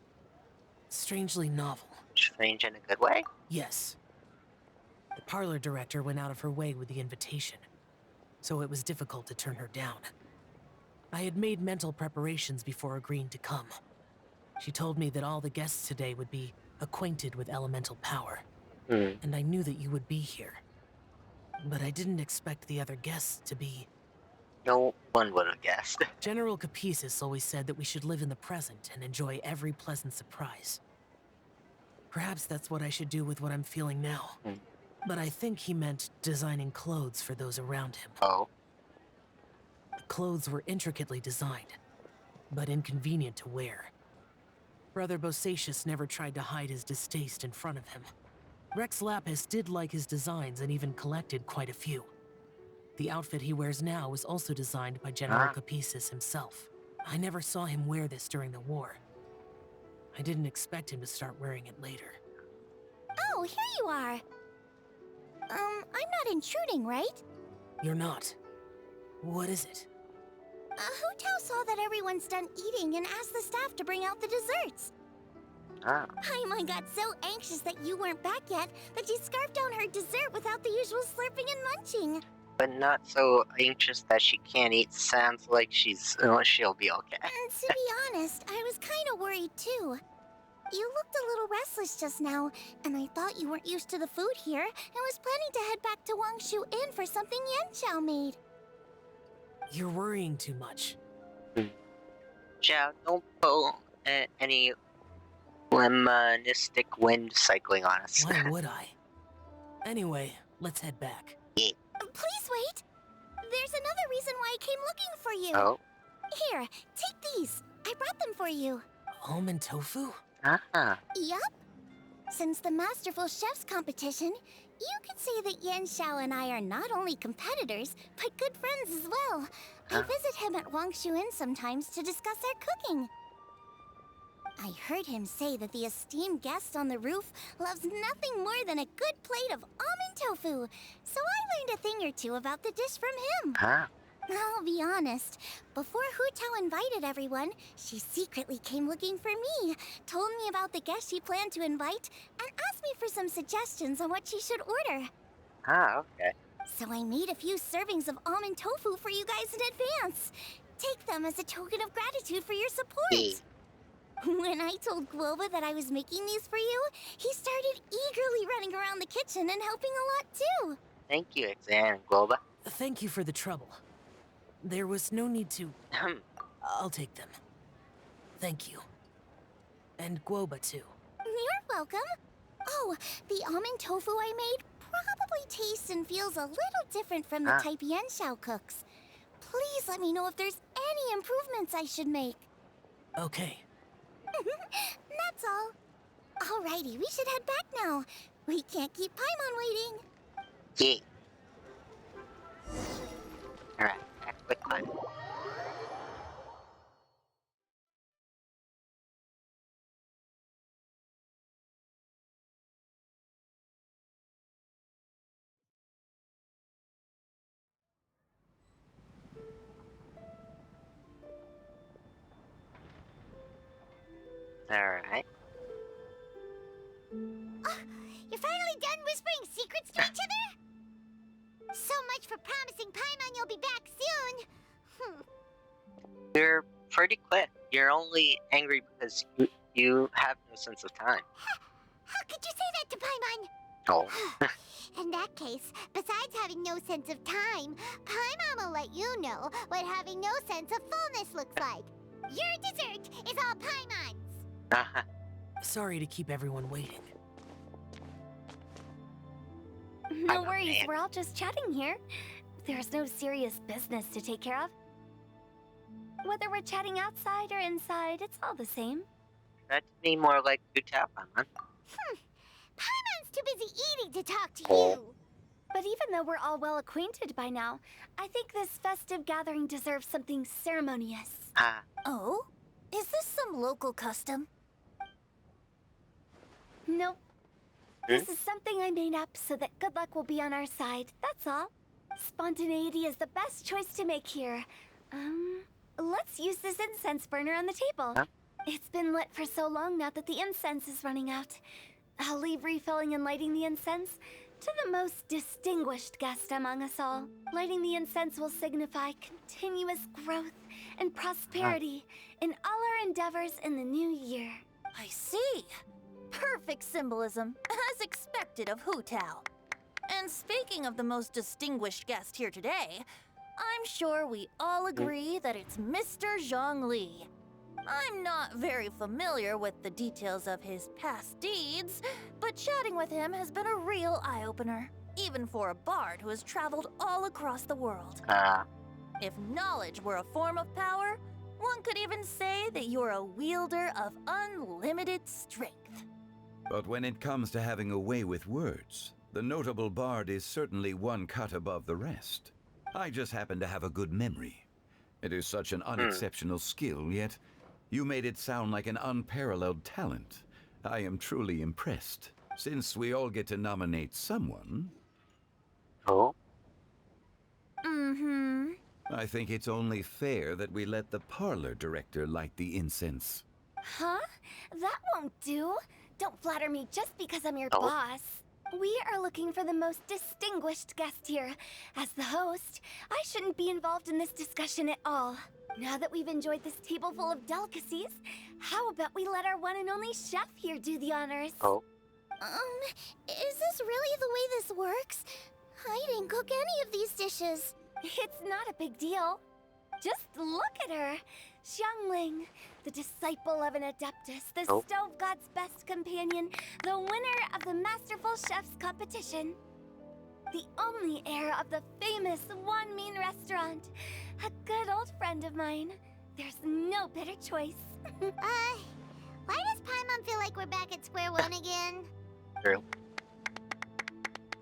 strangely novel. Strange in a good way? Yes. The parlor director went out of her way with the invitation, so it was difficult to turn her down. I had made mental preparations before agreeing to come. She told me that all the guests today would be acquainted with elemental power, and I knew that you would be here. But I didn't expect the other guests to be... No one would have guessed. General Capisis always said that we should live in the present and enjoy every pleasant surprise. Perhaps that's what I should do with what I'm feeling now. But I think he meant designing clothes for those around him. Oh. The clothes were intricately designed, but inconvenient to wear. Brother Bosacius never tried to hide his distaste in front of him. Rex Lapis did like his designs and even collected quite a few. The outfit he wears now was also designed by General Capisis himself. I never saw him wear this during the war. I didn't expect him to start wearing it later. Oh, here you are. I'm not intruding, right? You're not. What is it? Hu Tao saw that everyone's done eating and asked the staff to bring out the desserts. Paimon got so anxious that you weren't back yet that she scarfed down her dessert without the usual slurping and munching. But not so anxious that she can't eat. Sounds like she'll be okay. And to be honest, I was kind of worried too. You looked a little restless just now, and I thought you weren't used to the food here and was planning to head back to Wangshu Inn for something Yanchao made. You're worrying too much. Zhao, don't pull any lemanistic wind cycling on us. Why would I? Anyway, let's head back. Please wait. There's another reason why I came looking for you. Oh? Here, take these. I brought them for you. Almond tofu? Yup. Since the Masterful Chef's competition, You could say that Yan Xiao and I are not only competitors, but good friends as well. I visit him at Wangshu Inn sometimes to discuss our cooking. I heard him say that the esteemed guest on the roof loves nothing more than a good plate of almond tofu, so I learned a thing or two about the dish from him. I'll be honest, before Hu Tao invited everyone, she secretly came looking for me, told me about the guests she planned to invite, and asked me for some suggestions on what she should order. Okay. So I made a few servings of almond tofu for you guys in advance. Take them as a token of gratitude for your support. When I told Guoba that I was making these for you, he started eagerly running around the kitchen and helping a lot too. Thank you, Exan and Guoba. Thank you for the trouble. There was no need to... I'll take them. Thank you. And Guoba, too. You're welcome. Oh, the almond tofu I made probably tastes and feels a little different from the type Yan Xiao cooks. Please let me know if there's any improvements I should make. Okay. That's all. Alrighty, we should head back now. We can't keep Paimon waiting. Yeah. Alright, quick climb. Alright. Oh, you're finally done whispering secrets to each other? So much for promising Paimon you'll be back soon. You're pretty quick. You're only angry because you have no sense of time. How could you say that to Paimon? Oh. In that case, besides having no sense of time, Paimon will let you know what having no sense of fullness looks like. Your dessert is all Paimon's. Sorry to keep everyone waiting. No worries, we're all just chatting here. There's no serious business to take care of. Whether we're chatting outside or inside, it's all the same. That to me more like Hu Tao, Paimon. Paimon's too busy eating to talk to you. But even though we're all well acquainted by now, I think this festive gathering deserves something ceremonious. Oh? Is this some local custom? Nope. This is something I made up so that good luck will be on our side, that's all. Spontaneity is the best choice to make here. Let's use this incense burner on the table. It's been lit for so long now that the incense is running out. I'll leave refilling and lighting the incense to the most distinguished guest among us all. Lighting the incense will signify continuous growth and prosperity in all our endeavors in the new year. I see. Perfect symbolism, as expected of Hu Tao. And speaking of the most distinguished guest here today, I'm sure we all agree that it's Mr. Zhang Li. I'm not very familiar with the details of his past deeds, but chatting with him has been a real eye-opener, even for a bard who has traveled all across the world. If knowledge were a form of power, one could even say that you're a wielder of unlimited strength. But when it comes to having a way with words, the notable bard is certainly one cut above the rest. I just happen to have a good memory. It is such an unexceptional skill, yet you made it sound like an unparalleled talent. I am truly impressed. Since we all get to nominate someone... Oh? I think it's only fair that we let the parlor director light the incense. Huh? That won't do. Don't flatter me just because I'm your boss. We are looking for the most distinguished guest here. As the host, I shouldn't be involved in this discussion at all. Now that we've enjoyed this table full of delicacies, how about we let our one and only chef here do the honors? Is this really the way this works? I didn't cook any of these dishes. It's not a big deal. Just look at her. Xiangling, the disciple of an adeptus, the stove god's best companion, the winner of the Masterful Chef's competition. The only heir of the famous Wan Min restaurant. A good old friend of mine. There's no better choice. Why does Paimon feel like we're back at square one again? True.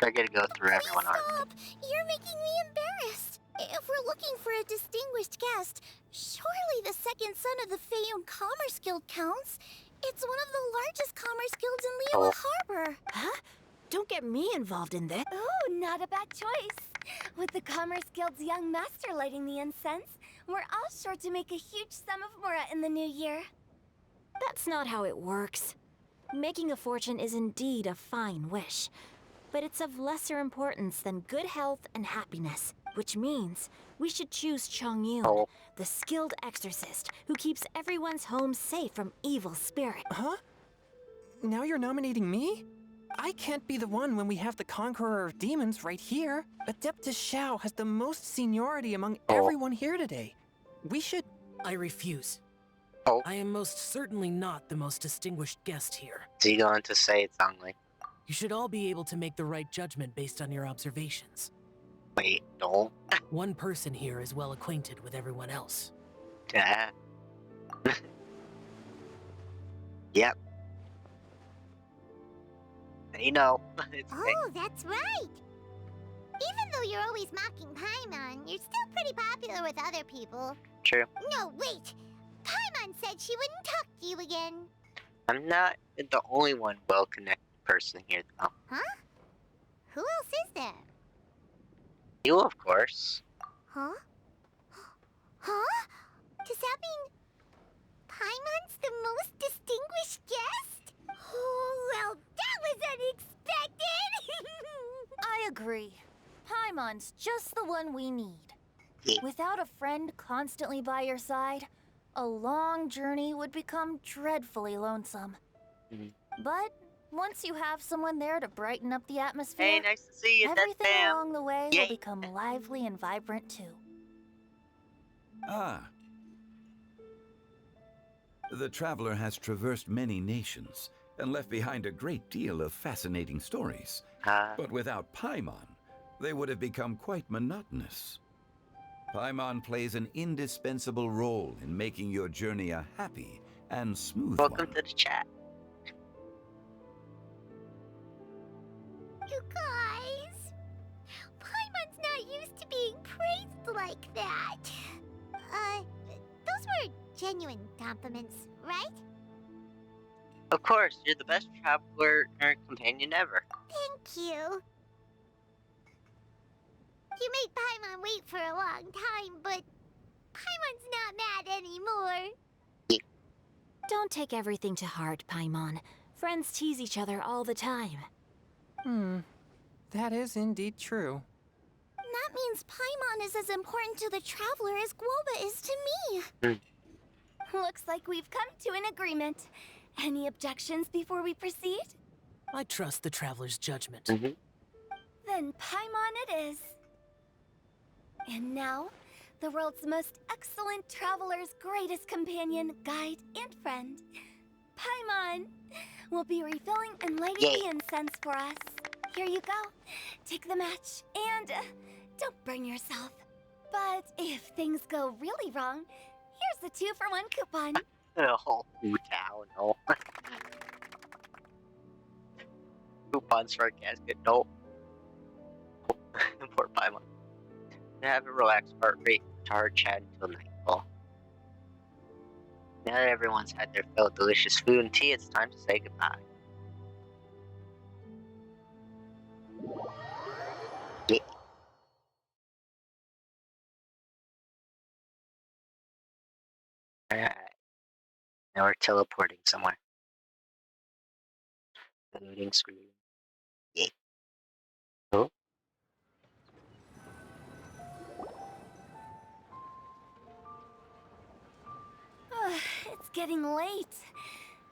They're gonna go through everyone, aren't Stop! You're making me embarrassed. If we're looking for a distinguished guest, surely the second son of the Fayum Commerce Guild counts. It's one of the largest commerce guilds in Liyue Harbor. Huh? Don't get me involved in this. Ooh, not a bad choice. With the Commerce Guild's young master lighting the incense, we're all sure to make a huge sum of mora in the new year. That's not how it works. Making a fortune is indeed a fine wish, but it's of lesser importance than good health and happiness, which means we should choose Chongyun, the skilled exorcist who keeps everyone's home safe from evil spirits. Huh? Now you're nominating me? I can't be the one when we have the Conqueror of Demons right here. Adeptus Xiao has the most seniority among everyone here today. We should... I refuse. I am most certainly not the most distinguished guest here. Is he going to say it soundly? You should all be able to make the right judgment based on your observations. Wait, no. One person here is well acquainted with everyone else. Yeah. Yep. You know. Oh, that's right. Even though you're always mocking Paimon, you're still pretty popular with other people. True. No, wait. Paimon said she wouldn't talk to you again. I'm not the only one well-connected person here, though. Huh? Who else is there? You, of course. Huh? Huh? Does that mean Paimon's the most distinguished guest? Oh, well, that was unexpected! I agree. Paimon's just the one we need. Without a friend constantly by your side, a long journey would become dreadfully lonesome. But once you have someone there to brighten up the atmosphere, Hey, nice to see you, everything Deathfam. along the way Yay. will become lively and vibrant too. Ah. The traveler has traversed many nations and left behind a great deal of fascinating stories. But without Paimon, they would have become quite monotonous. Paimon plays an indispensable role in making your journey a happy and smooth Welcome one. to the chat. You guys, Paimon's not used to being praised like that. Those were genuine compliments, right? Of course, you're the best traveler or companion ever. Thank you. You made Paimon wait for a long time, but Paimon's not mad anymore. Don't take everything to heart, Paimon. Friends tease each other all the time. That is indeed true. That means Paimon is as important to the traveler as Guoba is to me. Looks like we've come to an agreement. Any objections before we proceed? I trust the traveler's judgment. Then Paimon it is. And now, the world's most excellent traveler's greatest companion, guide, and friend, Paimon, will be refilling and lighting the incense for us. Here you go. Take the match, and don't burn yourself. But if things go really wrong, here's the 2-for-1 coupon. Oh, Wu-Tao, no. Coupons for a casket, no. Poor Paimon. Have a relaxed heart rate to hard chat until nightfall. Now that everyone's had their fill of delicious food and tea, it's time to say goodbye. Yeah. Alright. Now we're teleporting somewhere. The loading screen. Yeah. Oh. It's getting late.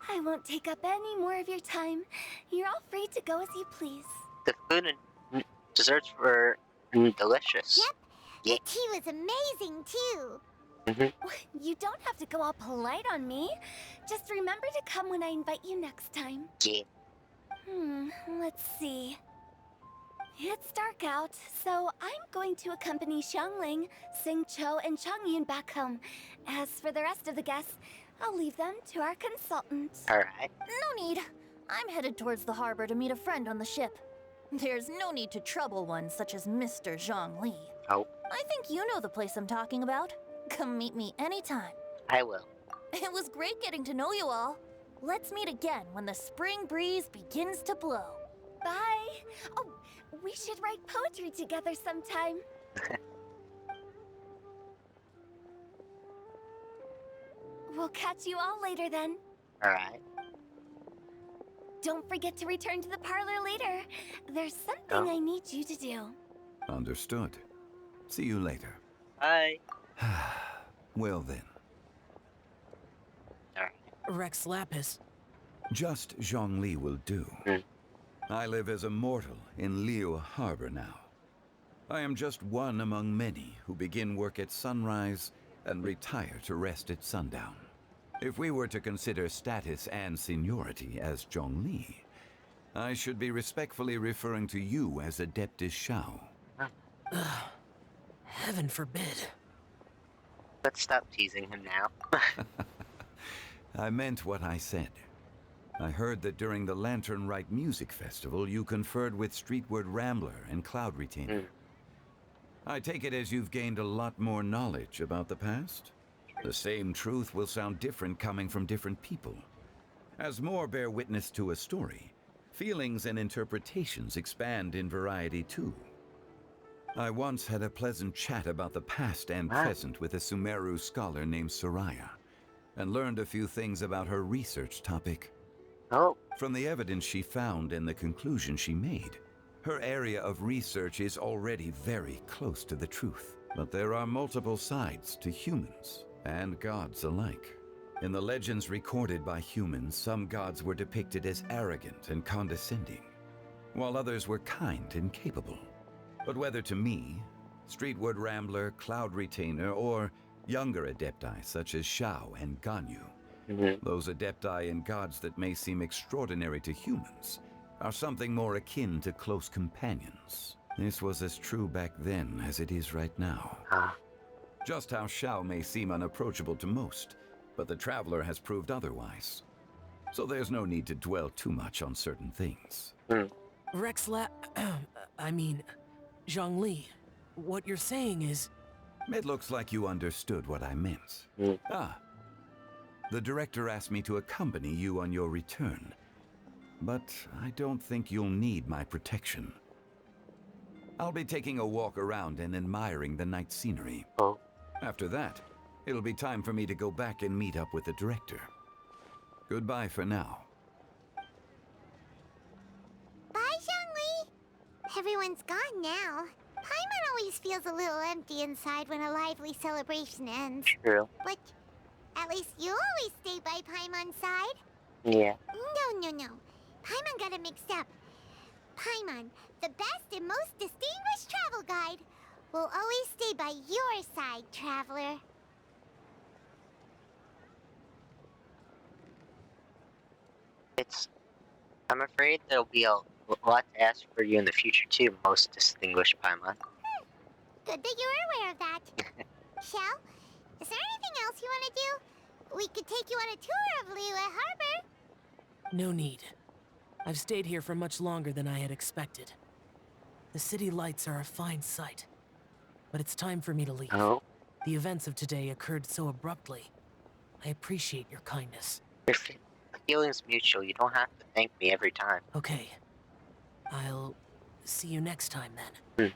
I won't take up any more of your time. You're all free to go as you please. The food and desserts were delicious. Yep. Yeah. The tea was amazing, too. You don't have to go all polite on me. Just remember to come when I invite you next time. Yeah. Let's see. It's dark out, so I'm going to accompany Xiangling, Xingqiu, and Chongyun back home. As for the rest of the guests, I'll leave them to our consultant. Alright. No need. I'm headed towards the harbor to meet a friend on the ship. There's no need to trouble one such as Mr. Zhongli. Oh. I think you know the place I'm talking about. Come meet me anytime. I will. It was great getting to know you all. Let's meet again when the spring breeze begins to blow. Bye. Oh, we should write poetry together sometime. We'll catch you all later then. Alright. Don't forget to return to the parlor later. There's something I need you to do. Understood. See you later. Bye. Well then. Rex Lapis. Just Zhongli will do. I live as a mortal in Liu Harbor now. I am just one among many who begin work at sunrise and retire to rest at sundown. If we were to consider status and seniority as Zhongli, I should be respectfully referring to you as Adeptus Shao. Heaven forbid. Let's stop teasing him now. I meant what I said. I heard that during the Lantern Rite Music Festival, you conferred with Streetward Rambler and Cloud Retainer. I take it as you've gained a lot more knowledge about the past? The same truth will sound different coming from different people. As more bear witness to a story, feelings and interpretations expand in variety too. I once had a pleasant chat about the past and present with a Sumeru scholar named Soraya, and learned a few things about her research topic. From the evidence she found and the conclusion she made, her area of research is already very close to the truth. But there are multiple sides to humans and gods alike. In the legends recorded by humans, some gods were depicted as arrogant and condescending, while others were kind and capable. But whether to me, Streetward Rambler, Cloud Retainer, or younger adepti such as Shao and Ganyu, those adepti and gods that may seem extraordinary to humans are something more akin to close companions. This was as true back then as it is right now. Just how Shao may seem unapproachable to most, but the Traveler has proved otherwise. So there's no need to dwell too much on certain things. Zhongli, what you're saying is... It looks like you understood what I meant. The director asked me to accompany you on your return, but I don't think you'll need my protection. I'll be taking a walk around and admiring the night scenery. After that, it'll be time for me to go back and meet up with the director. Goodbye for now. Bye, Zhongli. Everyone's gone now. Paimon always feels a little empty inside when a lively celebration ends. True. But at least you always stay by Paimon's side. Yeah. No. Paimon got it mixed up. Paimon, the best and most distinguished travel guide, will always stay by your side, Traveler. I'm afraid there'll be a lot to ask for you in the future too, most distinguished Paimon. Good that you're aware of that. Shell, is there anything else you want to do? We could take you on a tour of Liyue Harbor. No need. I've stayed here for much longer than I had expected. The city lights are a fine sight, but it's time for me to leave. The events of today occurred so abruptly. I appreciate your kindness. The feeling's mutual. You don't have to thank me every time. Okay. I'll see you next time then.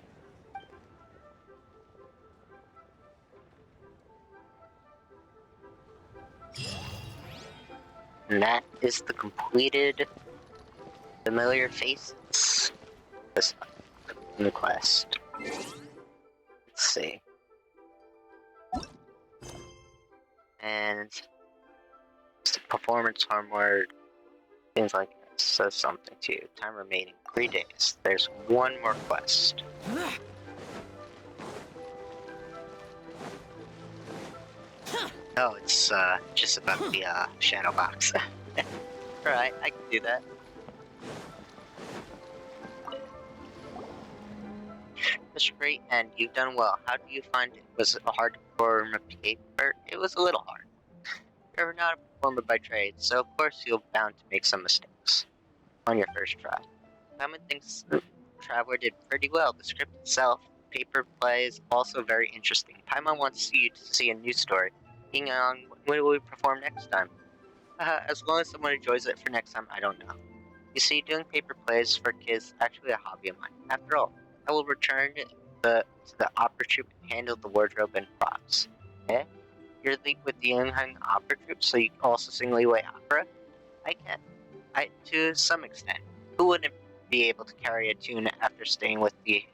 And that is the completed familiar faces. This new quest. Let's see. And it's a performance harm word. Things like that says something too. Time remaining 3 days. There's one more quest. Oh, it's just about the shadow box. Alright, I can do that. That's great, and you've done well. How do you find it? Was it hard to perform a paper? It was a little hard. You're not a performer by trade, so of course you're bound to make some mistakes on your first try. Common things Traveler did pretty well. The script itself, paper play, is also very interesting. Paimon wants you to see a new story. King on when will we perform next time? As long as someone enjoys it for next time, I don't know. You see, doing paper plays for kids is actually a hobby of mine. After all, I will return to the opera troupe and handle the wardrobe and props. Eh? You're with the Yunheng opera troupe, so you can also sing Liyue opera? I can. To some extent. Who wouldn't be able to carry a tune after staying with the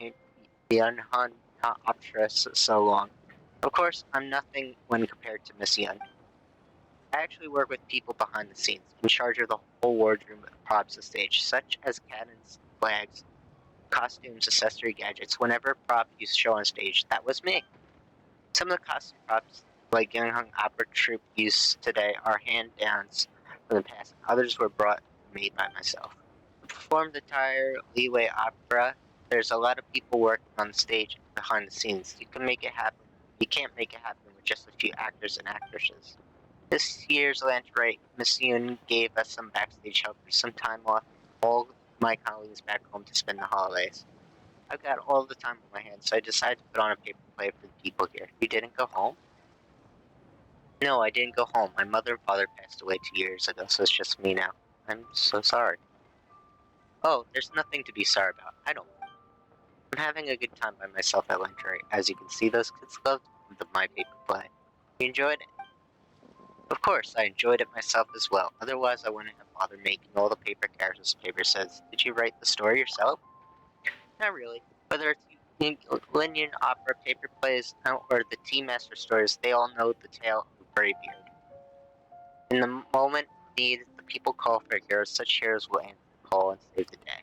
Yunheng opera so long? Of course, I'm nothing when compared to Miss Yun. I actually work with people behind the scenes, in charge of the whole wardrobe and props of stage, such as cannons, flags, costumes, accessory gadgets. Whenever a prop used to show on stage, that was me. Some of the costume props, like Yunheng Opera Troupe used today, are hand-downs from the past. Others were made by myself. To perform the entire Liyue opera, there's a lot of people working on the stage and behind the scenes. You can't make it happen with just a few actors and actresses. This year's Lantern Miss Yoon gave us some backstage help for some time off. All my colleagues back home to spend the holidays. I've got all the time on my hands, so I decided to put on a paper play for the people here. You didn't go home? No, I didn't go home. My mother and father passed away 2 years ago, so it's just me now. I'm so sorry. Oh, there's nothing to be sorry about. I don't. I'm having a good time by myself at Lantern. As you can see, those kids loved my paper play. You enjoyed it? Of course, I enjoyed it myself as well. Otherwise, I wouldn't have bothered making all the paper characters the paper says. Did you write the story yourself? Not really. Whether it's Linyan opera, paper plays, or the Tea Master stories, they all know the tale of Greybeard. In the moment of need, the people call for heroes. Such heroes will answer the call and save the day.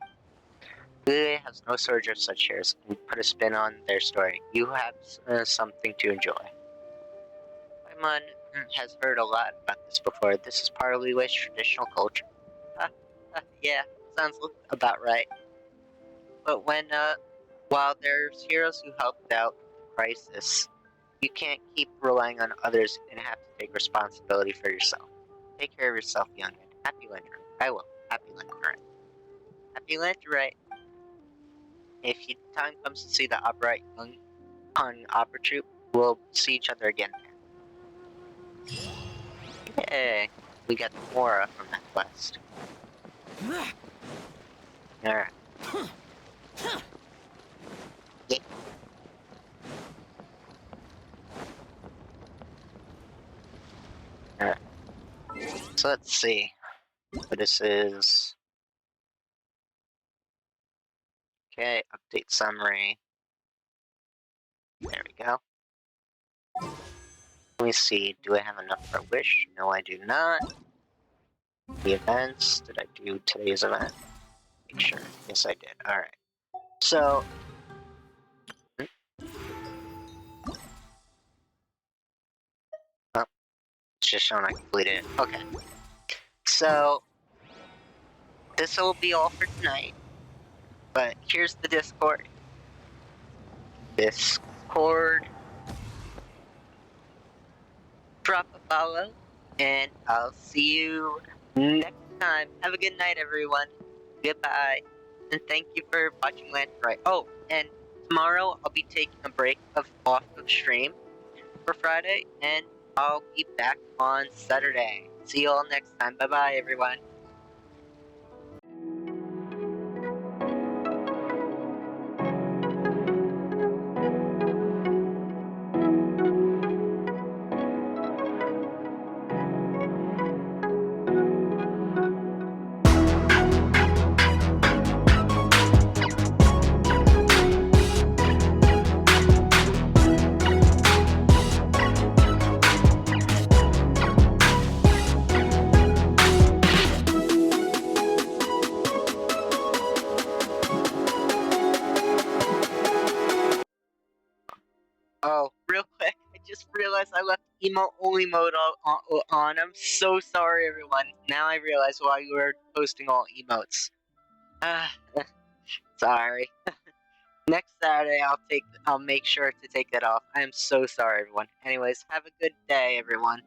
Liyue has no shortage of such heroes, and put a spin on their story. You have something to enjoy. Paimon has heard a lot about this before. This is part of Liyue's traditional culture. Yeah, sounds about right. But while there's heroes who helped out the crisis, you can't keep relying on others and have to take responsibility for yourself. Take care of yourself, youngin. Happy Lantern. I will. Happy Lantern. Happy Lantern. If time comes to see the opera on Opera Troupe, we'll see each other again there. Yay! We got Mora from that quest. Alright. Yeah. Alright. So let's see. What this is. Okay, update summary. There we go. Let me see, do I have enough for a wish? No, I do not. The events, did I do today's event? Make sure. Yes, I did. Alright. So... Oh, it's just showing I completed it. Okay. So... this will be all for tonight. But here's the Discord. Drop a follow, and I'll see you next time. Have a good night, everyone. Goodbye. And thank you for watching Lantern. Oh, and tomorrow I'll be taking a break off of stream for Friday, and I'll be back on Saturday. See you all next time. Bye-bye, everyone. Oh, real quick, I just realized I left emote only mode on. I'm so sorry, everyone. Now I realize why you were posting all emotes. Sorry. Next Saturday, I'll make sure to take that off. I am so sorry, everyone. Anyways, have a good day, everyone.